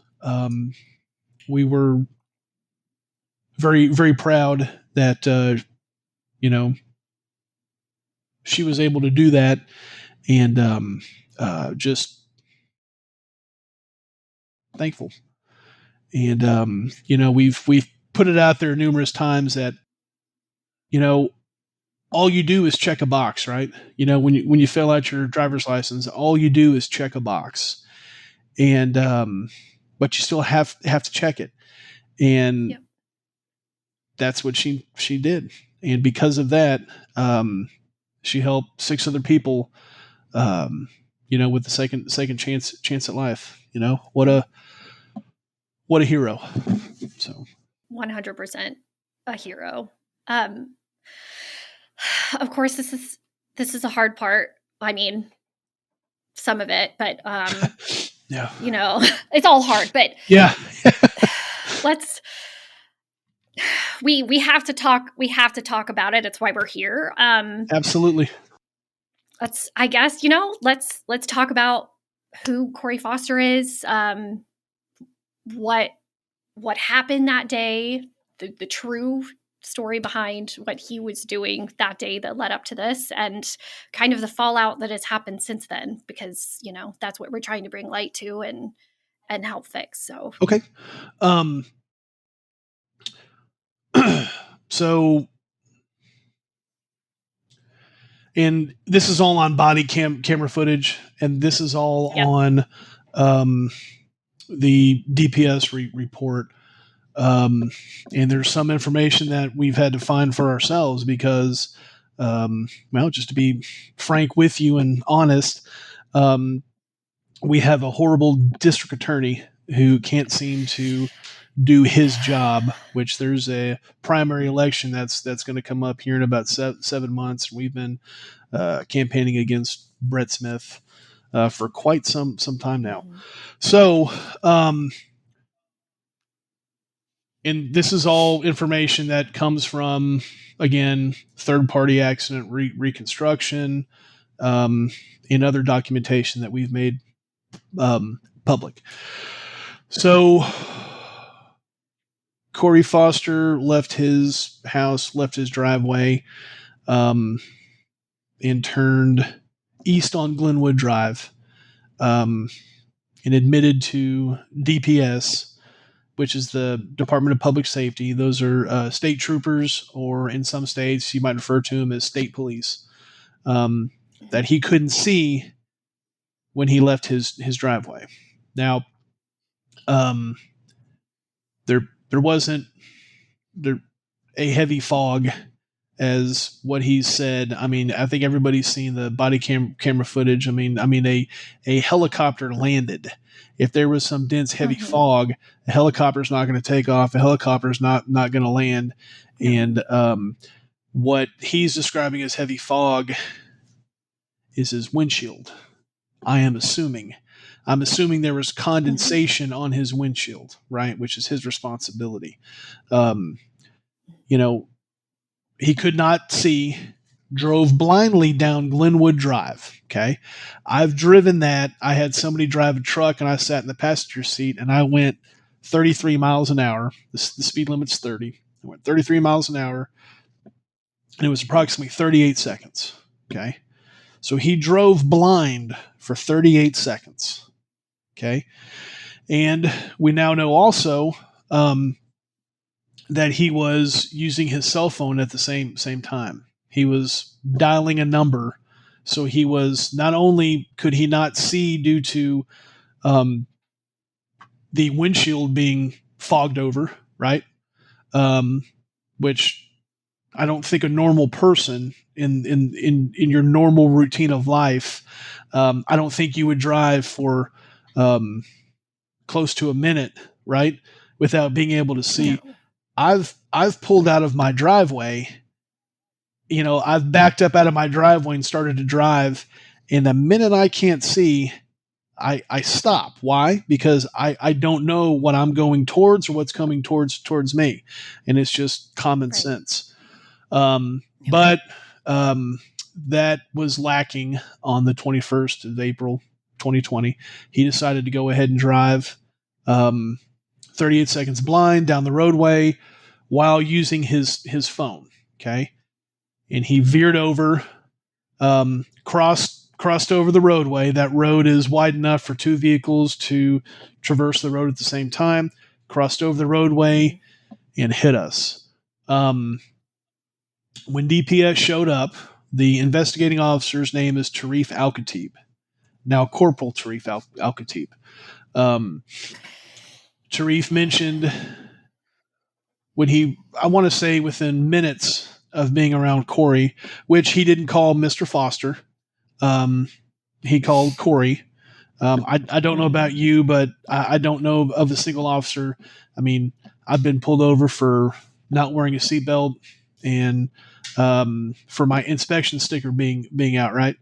S4: We were very, very proud that, she was able to do that, and just thankful. And, we've put it out there numerous times that, all you do is check a box, right? When you fill out your driver's license, all you do is check a box, and but you still have to check it, and
S2: Yep.
S4: That's what she did, and because of that, she helped 6 other people, with the second chance at life. What a hero. So
S2: 100% a hero. Of course, this is a hard part. Some of it, but
S4: yeah,
S2: it's all hard. But
S4: yeah,
S2: we have to talk. We have to talk about it. It's why we're here.
S4: Absolutely.
S2: Let's talk about who Corey Foster is. What what happened that day, the true story behind what he was doing that day that led up to this, and kind of the fallout that has happened since then, because, you know, that's what we're trying to bring light to and help fix. So
S4: Okay. So, and this is all on body camera footage, and this is all on the DPS report. And there's some information that we've had to find for ourselves because, well, just to be frank with you and honest, we have a horrible district attorney who can't seem to do his job, which there's a primary election that's going to come up here in about 7 months. We've been campaigning against Brett Smith for quite some time now. Mm-hmm. So, and this is all information that comes from, again, third-party accident reconstruction, and other documentation that we've made public. So Corey Foster left his house, left his driveway, and turned east on Glenwood Drive, and admitted to DPS, which is the Department of Public Safety. Those are state troopers, or in some states you might refer to them as state police, that he couldn't see when he left his driveway. Now, there wasn't a heavy fog as what he said. I mean, I think everybody's seen the body camera footage. I mean, a helicopter landed. If there was some dense, heavy fog, a helicopter's not going to take off. A helicopter's not going to land. And what he's describing as heavy fog is his windshield. I'm assuming there was condensation on his windshield, right? Which is his responsibility. You know, he could not see, drove blindly down Glenwood Drive. Okay. I've driven that. I had somebody drive a truck and I sat in the passenger seat and I went 33 miles an hour. The speed limit's 30. I went 33 miles an hour and it was approximately 38 seconds. Okay. So he drove blind for 38 seconds. Okay. And we now know also, that he was using his cell phone at the same time. He was dialing a number. So he was, not only could he not see due to the windshield being fogged over, right? Which I don't think a normal person in your normal routine of life, I don't think you would drive for close to a minute, right, without being able to see. No. I've pulled out of my driveway. You know, I've backed up out of my driveway and started to drive. And the minute I can't see, I stop. Why? Because I don't know what I'm going towards or what's coming towards me. And it's just common sense. But that was lacking on the 21st of April, 2020. He decided to go ahead and drive 38 seconds blind down the roadway while using his phone. Okay. And he veered over, crossed over the roadway. That road is wide enough for two vehicles to traverse the road at the same time, crossed over the roadway and hit us. When DPS showed up, the investigating officer's name is Tarif Al-Khatib. Now Corporal Tarif Al-Khatib. Tarif mentioned I want to say within minutes of being around Corey, which he didn't call Mr. Foster. He called Corey. I don't know about you, but I don't know of a single officer. I mean, I've been pulled over for not wearing a seatbelt and for my inspection sticker being out, right?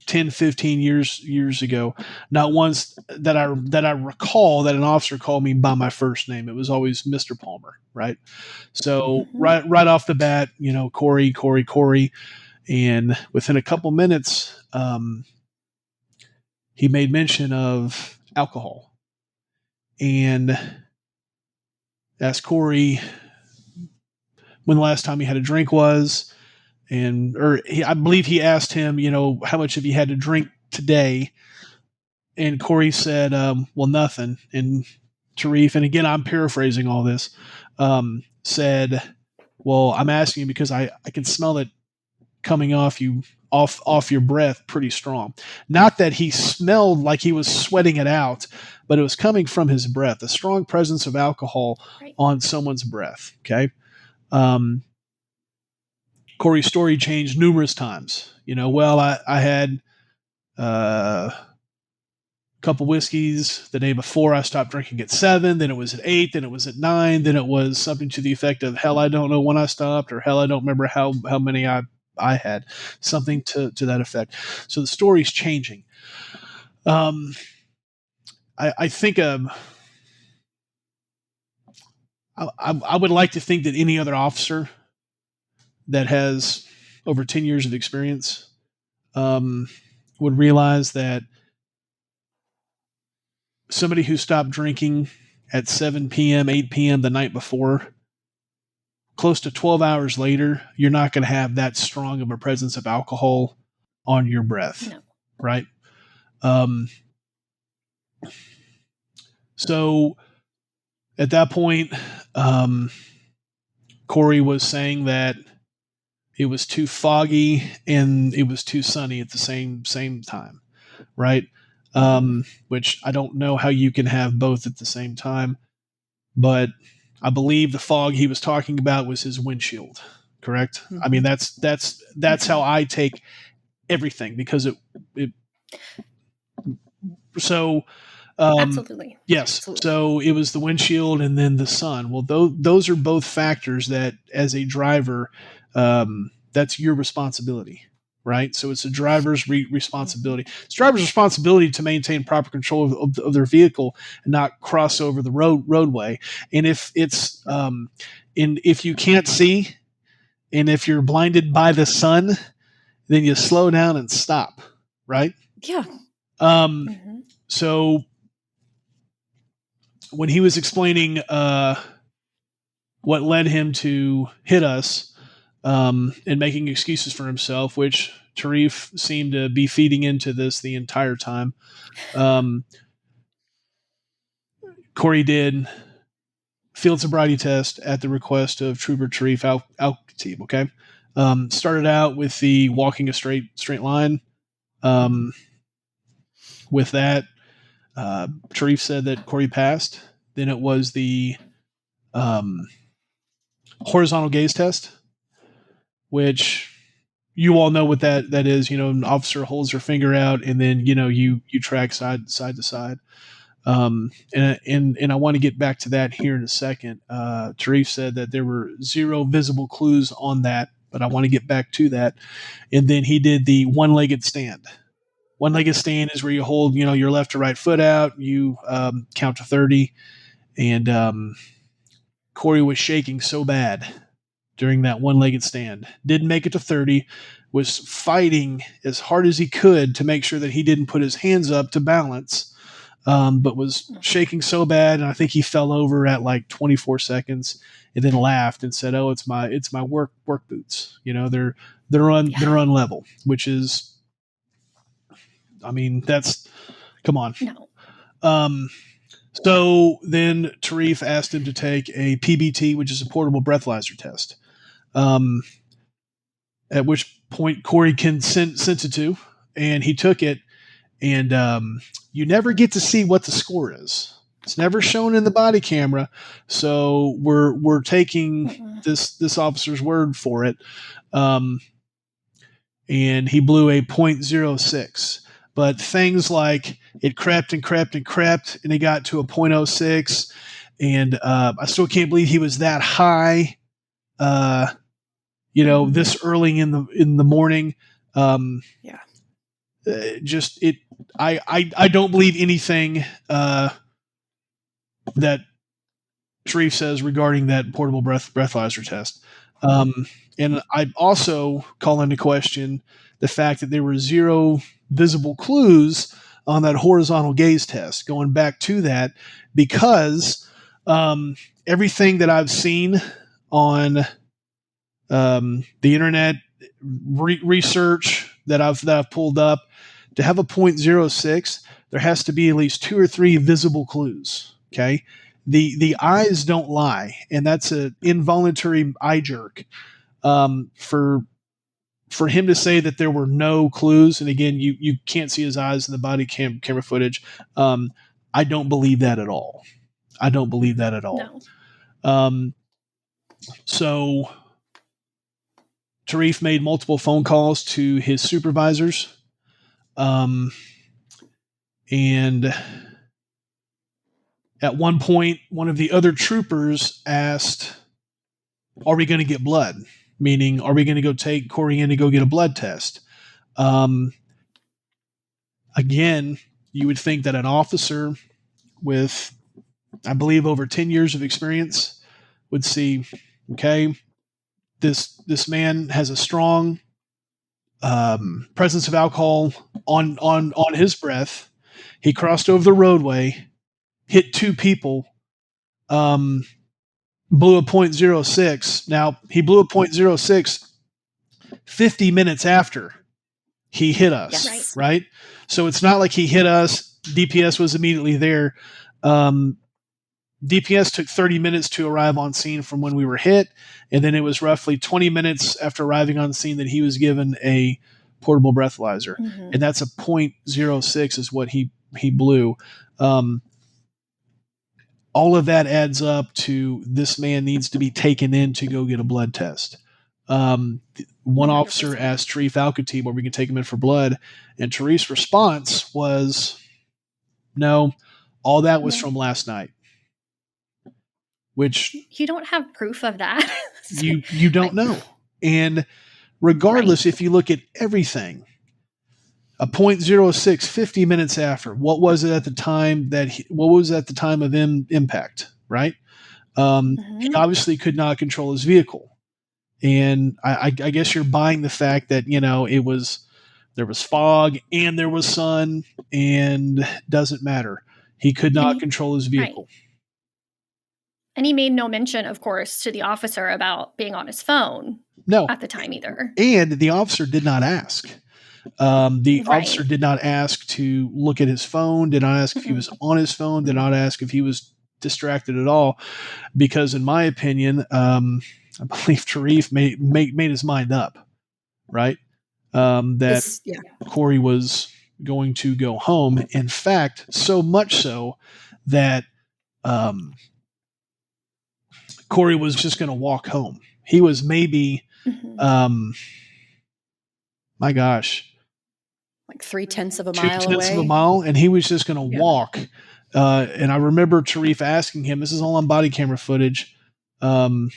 S4: 10, 15 years ago, not once that I recall that an officer called me by my first name. It was always Mr. Palmer, right? So right off the bat, Corey, and within a couple minutes, he made mention of alcohol, and asked Corey when the last time he had a drink was, I believe he asked him, how much have you had to drink today? And Corey said, well, nothing. And Tarif, and again, I'm paraphrasing all this, said, well, I'm asking you because I can smell it coming off your breath pretty strong. Not that he smelled like he was sweating it out, but it was coming from his breath, a strong presence of alcohol on someone's breath. Okay. Corey's story changed numerous times. I had a couple whiskeys the day before. I stopped drinking at 7, then it was at 8, then it was at 9, then it was something to the effect of, hell, I don't know when I stopped, or hell, I don't remember how many I had, something to that effect. So the story's changing. I think I would like to think that any other officer that has over 10 years of experience would realize that somebody who stopped drinking at 7 p.m., 8 p.m. the night before, close to 12 hours later, you're not going to have that strong of a presence of alcohol on your breath.
S2: No.
S4: Right? So at that point, Corey was saying that it was too foggy and it was too sunny at the same time, right? Which I don't know how you can have both at the same time, but I believe the fog he was talking about was his windshield, correct? Mm-hmm. I mean, that's how I take everything, because
S2: absolutely.
S4: Yes. Absolutely. So it was the windshield and then the sun. Well, those are both factors that, as a driver, that's your responsibility, right? So it's a driver's responsibility. It's driver's responsibility to maintain proper control of their vehicle and not cross over the roadway. And if it's if you can't see, and if you're blinded by the sun, then you slow down and stop, right?
S5: Yeah.
S4: So when he was explaining what led him to hit us, and making excuses for himself, which Tarif seemed to be feeding into this the entire time, Corey did field sobriety test at the request of Trooper Tarif Al-Khatib. Okay, started out with the walking a straight line. With that, Tarif said that Corey passed. Then it was the horizontal gaze test, which you all know what that is. An officer holds their finger out, and then you track side to side. And I want to get back to that here in a second. Tarif said that there were 0 visible clues on that, but I want to get back to that. And then he did the one-legged stand. One-legged stand is where you hold, your left to right foot out. You count to 30, and Corey was shaking so bad during that one-legged stand. Didn't make it to 30, was fighting as hard as he could to make sure that he didn't put his hands up to balance, but was shaking so bad, and I think he fell over at like 24 seconds, and then laughed and said, "Oh, it's my work boots. They're on level," which is, I mean, that's, come on.
S2: No.
S4: So then Tarif asked him to take a PBT, which is a portable breathalyzer test. At which point Corey consented to, and he took it, and you never get to see what the score is. It's never shown in the body camera, so we're taking this officer's word for it. And he blew a .06. But things like it crept and crept and crept, and it got to a .06, and I still can't believe he was that high. This early in the morning.
S5: Yeah.
S4: I don't believe anything that Tarif says regarding that portable breathalyzer test. And I also call into question the fact that there were 0 visible clues on that horizontal gaze test, going back to that, because everything that I've seen on the internet, research that I've pulled up, to have a 0.06, there has to be at least 2 or 3 visible clues. Okay, the eyes don't lie, and that's an involuntary eye jerk. For him to say that there were no clues, and again, you can't see his eyes in the body camera footage. I don't believe that at all. I don't believe that at all.
S2: No.
S4: So Tarif made multiple phone calls to his supervisors. And at one point, one of the other troopers asked, "Are we going to get blood?" Meaning, are we going to go take Corey in to go get a blood test? Again, you would think that an officer with, I believe, over 10 years of experience would see, okay, this man has a strong presence of alcohol on his breath. He crossed over the roadway, hit 2 people, blew a 0.06. Now, he blew a 0.06 50 minutes after he hit us,
S2: Yes.
S4: right? So it's not like he hit us. DPS was immediately there. DPS took 30 minutes to arrive on scene from when we were hit, and then it was roughly 20 minutes after arriving on scene that he was given a portable breathalyzer,
S2: Mm-hmm.
S4: and that's a 0.06 is what he blew. All of that adds up to this man needs to be taken in to go get a blood test. One
S2: 100%.
S4: officer asked Tarif Al-Khatib where we can take him in for blood, and Tarif's response was, "No, all that was from last night." Which
S2: You don't have proof of that.
S4: you don't know. And regardless, if you look at everything, a 0.06 50 minutes after, what was it at the time of impact, right? He obviously could not control his vehicle. And I guess you're buying the fact that, there was fog and there was sun, and doesn't matter. He could not control his vehicle.
S2: Right. And he made no mention, of course, to the officer about being on his phone at the time either.
S4: And the officer did not ask. Officer did not ask to look at his phone, did not ask if he was on his phone, did not ask if he was distracted at all, because in my opinion, I believe Tarif made his mind up, right? That Corey was going to go home. In fact, so much so that Corey was just going to walk home. He was maybe, my gosh,
S5: like 0.3 of a mile
S4: 0.2 of a
S5: away.
S4: mile, and he was just going to walk. And I remember Tarif asking him, this is all on body camera footage, that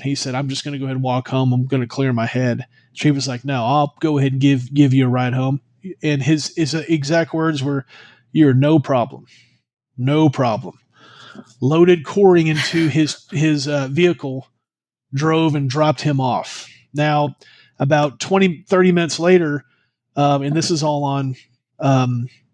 S4: he said, "I'm just going to go ahead and walk home. I'm going to clear my head." Tarif was like, "No, I'll go ahead and give you a ride home." And his exact words were, "You're no problem. No problem." Loaded Corey into his vehicle, drove and dropped him off. Now, about 30 minutes later, and this is all on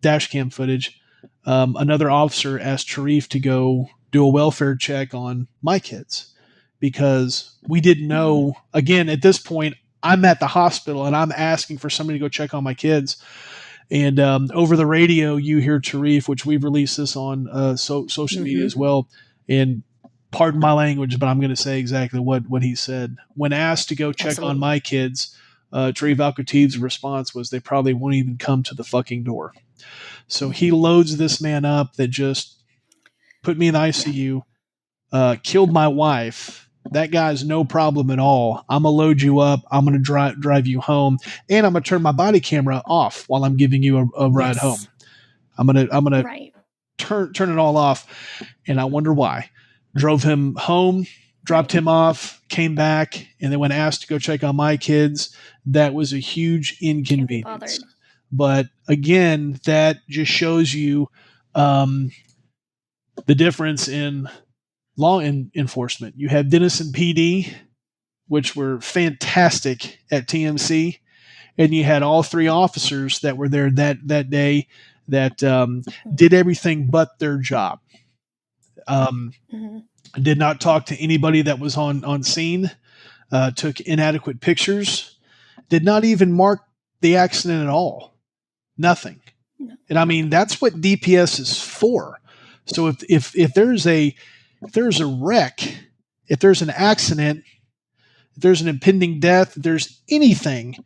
S4: dash cam footage, another officer asked Tarif to go do a welfare check on my kids, because we didn't know. Again, at this point, I'm at the hospital and I'm asking for somebody to go check on my kids. And over the radio, you hear Tarif, which we've released this on social media as well. And pardon my language, but I'm going to say exactly what he said. When asked to go check on my kids, Tarif Al-Khatib's response was, "They probably won't even come to the fucking door." So he loads this man up that just put me in the ICU, killed my wife. That guy's no problem at all. I'm going to load you up. I'm going to drive you home, and I'm going to turn my body camera off while I'm giving you a ride home. I'm going to turn it all off. And I wonder why. Drove him home, dropped him off, came back, and then when asked to go check on my kids, that was a huge inconvenience. But again, that just shows you the difference in law enforcement. You have Denison PD, which were fantastic at TMC, and you had all three officers that were there that day that did everything but their job. Did not talk to anybody that was on scene. Took inadequate pictures. Did not even mark the accident at all. Nothing. And I mean, that's what DPS is for. So if there's a wreck, if there's an accident, if there's an impending death, if there's anything,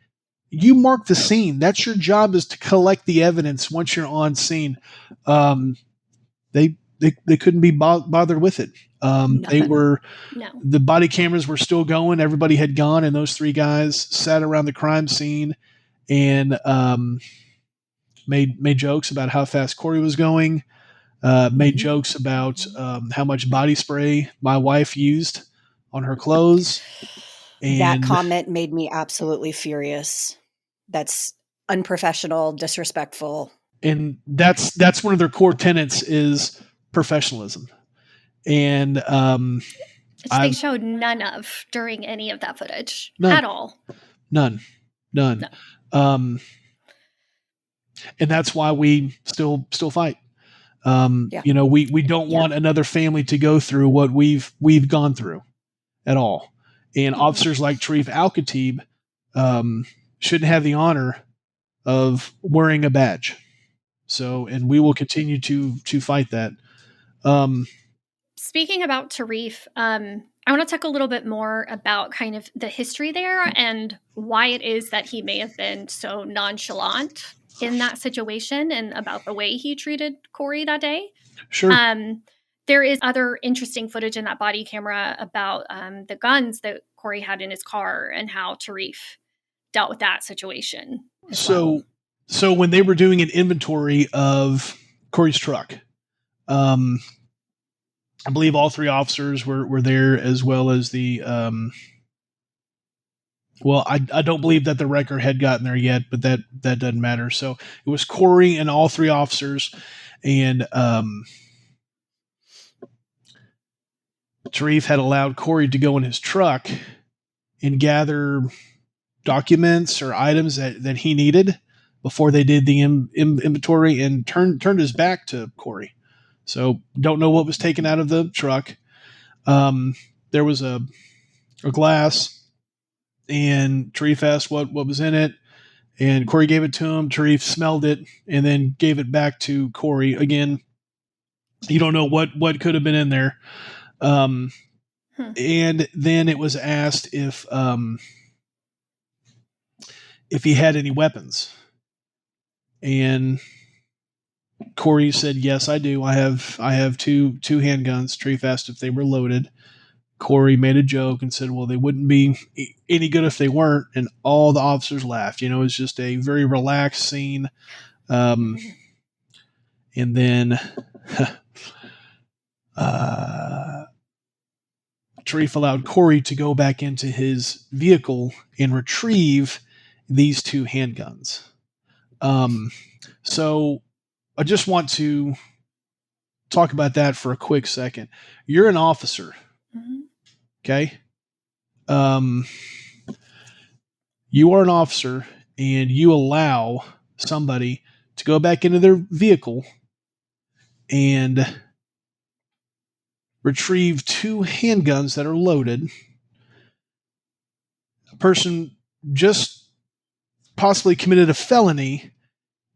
S4: you mark the scene. That's your job, is to collect the evidence once you're on scene. They couldn't be bothered with it. The body cameras were still going. Everybody had gone, and those three guys sat around the crime scene and made jokes about how fast Corey was going. Made jokes about how much body spray my wife used on her clothes. And
S5: that comment made me absolutely furious. That's unprofessional, disrespectful.
S4: And that's one of their core tenets is professionalism. And
S2: which they showed none of during any of that footage
S4: at
S2: all.
S4: None.
S2: No.
S4: And that's why we still fight. You know, we don't want another family to go through what we've gone through at all. And officers like Tarif Al-Khatib shouldn't have the honor of wearing a badge. So, and we will continue to fight that.
S2: Speaking about Tarif, I want to talk a little bit more about kind of the history there and why it is that he may have been so nonchalant in that situation and about the way he treated Corey that day.
S4: Sure.
S2: There is other interesting footage in that body camera about the guns that Corey had in his car and how Tarif dealt with that situation.
S4: So when they were doing an inventory of Corey's truck, I believe all three officers were there, as well as the I don't believe that the wrecker had gotten there yet, but that doesn't matter. So it was Corey and all three officers, and Tarif had allowed Corey to go in his truck and gather documents or items that he needed before they did the inventory, and turned his back to Corey. So don't know what was taken out of the truck. There was a glass, and Tarif asked what was in it, and Corey gave it to him. Tarif smelled it and then gave it back to Corey. Again, you don't know what could have been in there. And then it was asked if he had any weapons, and Corey said, "Yes, I do. I have two handguns." Tarif asked if they were loaded. Corey made a joke and said, "Well, they wouldn't be any good if they weren't." And all the officers laughed. You know, it was just a very relaxed scene. And then Tarif allowed Corey to go back into his vehicle and retrieve these two handguns. So I just want to talk about that for a quick second. You're an officer. Okay. You are an officer, and you allow somebody to go back into their vehicle and retrieve two handguns that are loaded. A person just possibly committed a felony,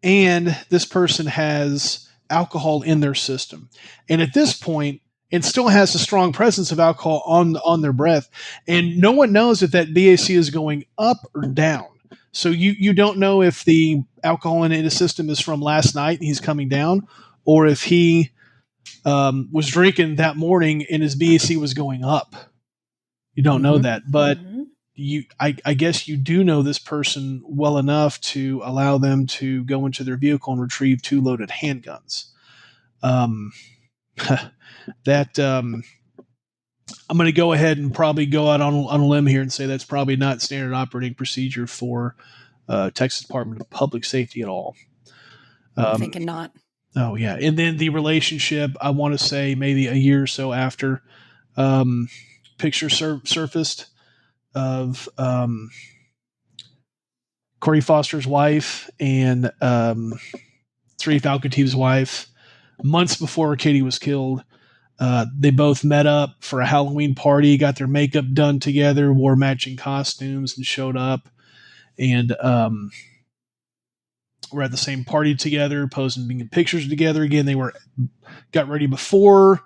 S4: and this person has alcohol in their system. And at this point, it still has a strong presence of alcohol on their breath. And no one knows if that BAC is going up or down. So you don't know if the alcohol in his system is from last night and he's coming down, or if he was drinking that morning and his BAC was going up. You don't know that. But I guess you do know this person well enough to allow them to go into their vehicle and retrieve two loaded handguns. I'm going to go ahead and probably go out on a limb here and say that's probably not standard operating procedure for Texas Department of Public Safety at all.
S5: I'm thinking not.
S4: Oh, yeah. And then the relationship, I want to say maybe a year or so after, picture surfaced of Corey Foster's wife and Sharif Al-Khatib's wife, months before Katie was killed. They both met up for a Halloween party, got their makeup done together, wore matching costumes, and showed up. And were at the same party together, posing pictures together. Again, they got ready before,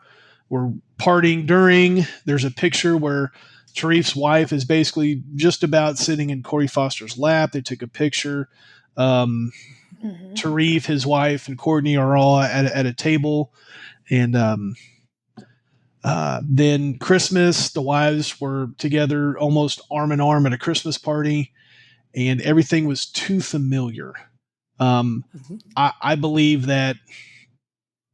S4: were partying during. There's a picture where Sharif's wife is basically just about sitting in Corey Foster's lap. They took a picture. Sharif, his wife, and Courtney are all at a table. And then Christmas, the wives were together almost arm in arm at a Christmas party, and everything was too familiar. I believe that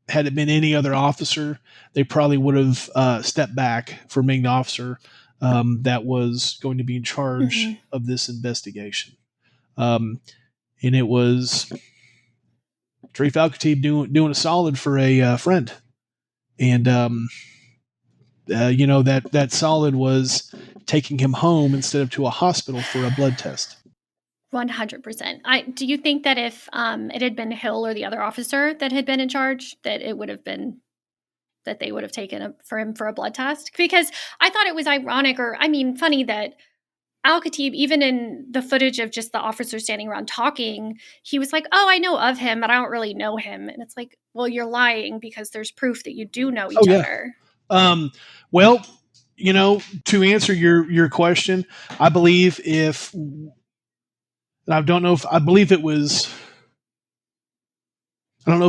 S4: had it been any other officer, they probably would have stepped back from being the officer that was going to be in charge of this investigation. And it was Sharif Al-Khatib doing a solid for a friend. And, that solid was taking him home instead of to a hospital for a blood test.
S2: 100%. Do you think that if it had been Hill or the other officer that had been in charge, that it would have been that they would have taken him for a blood test? Because I thought it was ironic, funny that Al-Khatib, even in the footage of just the officers standing around talking, he was like, "Oh, I know of him, but I don't really know him." And it's like, well, you're lying because there's proof that you do know each other.
S4: Well, to answer your question, I believe I don't know if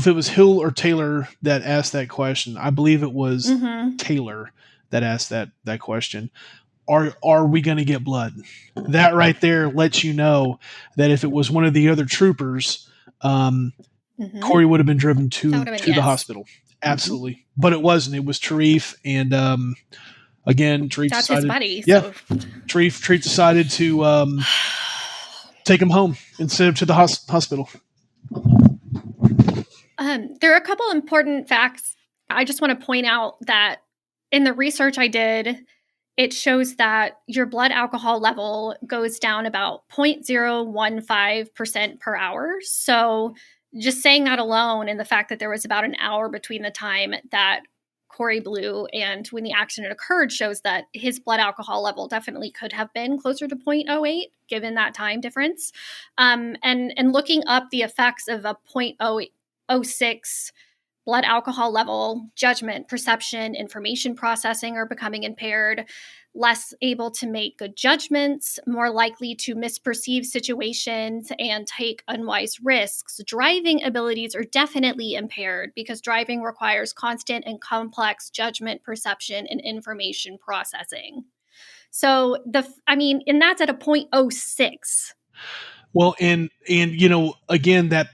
S4: it was Hill or Taylor that asked that question. I believe it was Taylor that asked that question. Are we going to get blood? That right there lets you know that if it was one of the other troopers, Corey would have been driven to the hospital. Absolutely. But it wasn't. It was Sharif. And again, Sharif
S2: That's
S4: decided,
S2: his buddy.
S4: Yeah.
S2: So.
S4: Sharif decided to take him home instead of to the hospital.
S2: There are a couple important facts. I just want to point out that in the research I did, it shows that your blood alcohol level goes down about 0.015% per hour. So just saying that alone, and the fact that there was about an hour between the time that Corey blew and when the accident occurred, shows that his blood alcohol level definitely could have been closer to 0.08 given that time difference. And looking up the effects of a 0.06 blood alcohol level, judgment, perception, information processing are becoming impaired, less able to make good judgments, more likely to misperceive situations and take unwise risks. Driving abilities are definitely impaired because driving requires constant and complex judgment, perception, and information processing. So and that's at a 0.06.
S4: Well, and again, that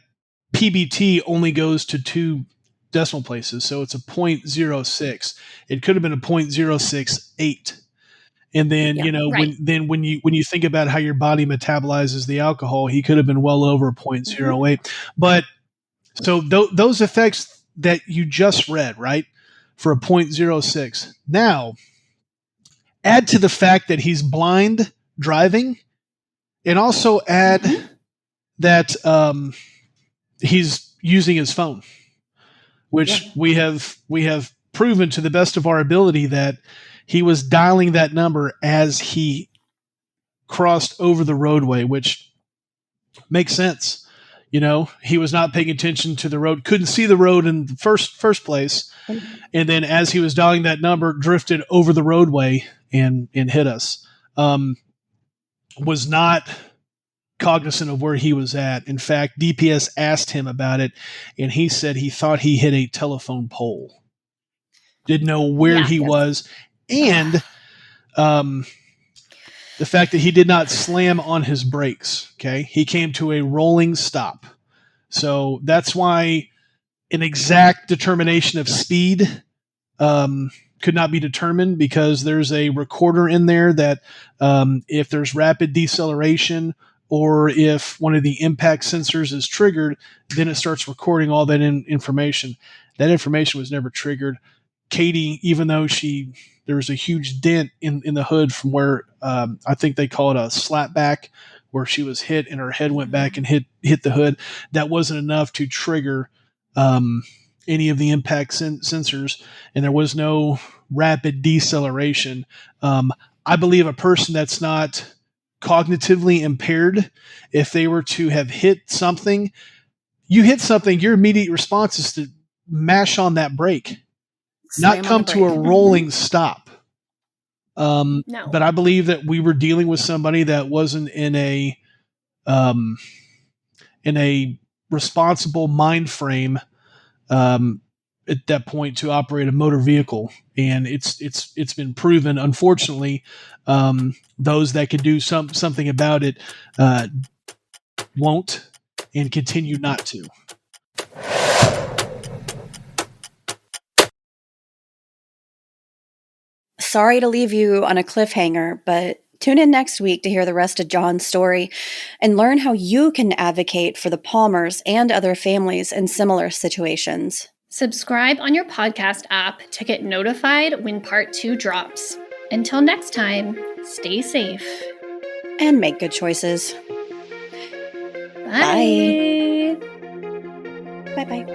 S4: PBT only goes to 2 decimal places, so it's a 0.06. It could have been a 0.068. And then when you think about how your body metabolizes the alcohol, he could have been well over a 0.08. But so those effects that you just read, right, for a 0.06. Now add to the fact that he's blind driving, and also add that he's using his phone, which we have proven to the best of our ability that he was dialing that number as he crossed over the roadway, which makes sense. He was not paying attention to the road, couldn't see the road in the first place. And then as he was dialing that number, drifted over the roadway and hit us. Was not cognizant of where he was at. In fact, DPS asked him about it, and he said he thought he hit a telephone pole. Didn't know where he was. And the fact that he did not slam on his brakes, okay? He came to a rolling stop. So that's why an exact determination of speed could not be determined, because there's a recorder in there that if there's rapid deceleration or if one of the impact sensors is triggered, then it starts recording all that information. That information was never triggered. Katie, even though there was a huge dent in the hood from where I think they call it a slapback, where she was hit and her head went back and hit the hood. That wasn't enough to trigger any of the impact sensors, and there was no rapid deceleration. I believe a person that's not cognitively impaired, if they were to have hit something, you hit something, your immediate response is to mash on that brake,
S5: Slam
S4: not
S5: on
S4: come
S5: the
S4: to a
S5: brake.
S4: rolling stop.
S2: No.
S4: But I believe that we were dealing with somebody that wasn't in a responsible mind frame at that point to operate a motor vehicle, and it's been proven. Unfortunately, those that could do something about it won't and continue not to.
S3: Sorry to leave you on a cliffhanger, but tune in next week to hear the rest of John's story and learn how you can advocate for the Palmers and other families in similar situations.
S2: Subscribe on your podcast app to get notified when part 2 drops. Until next time, stay safe.
S3: And make good choices.
S2: Bye.
S3: Bye-bye.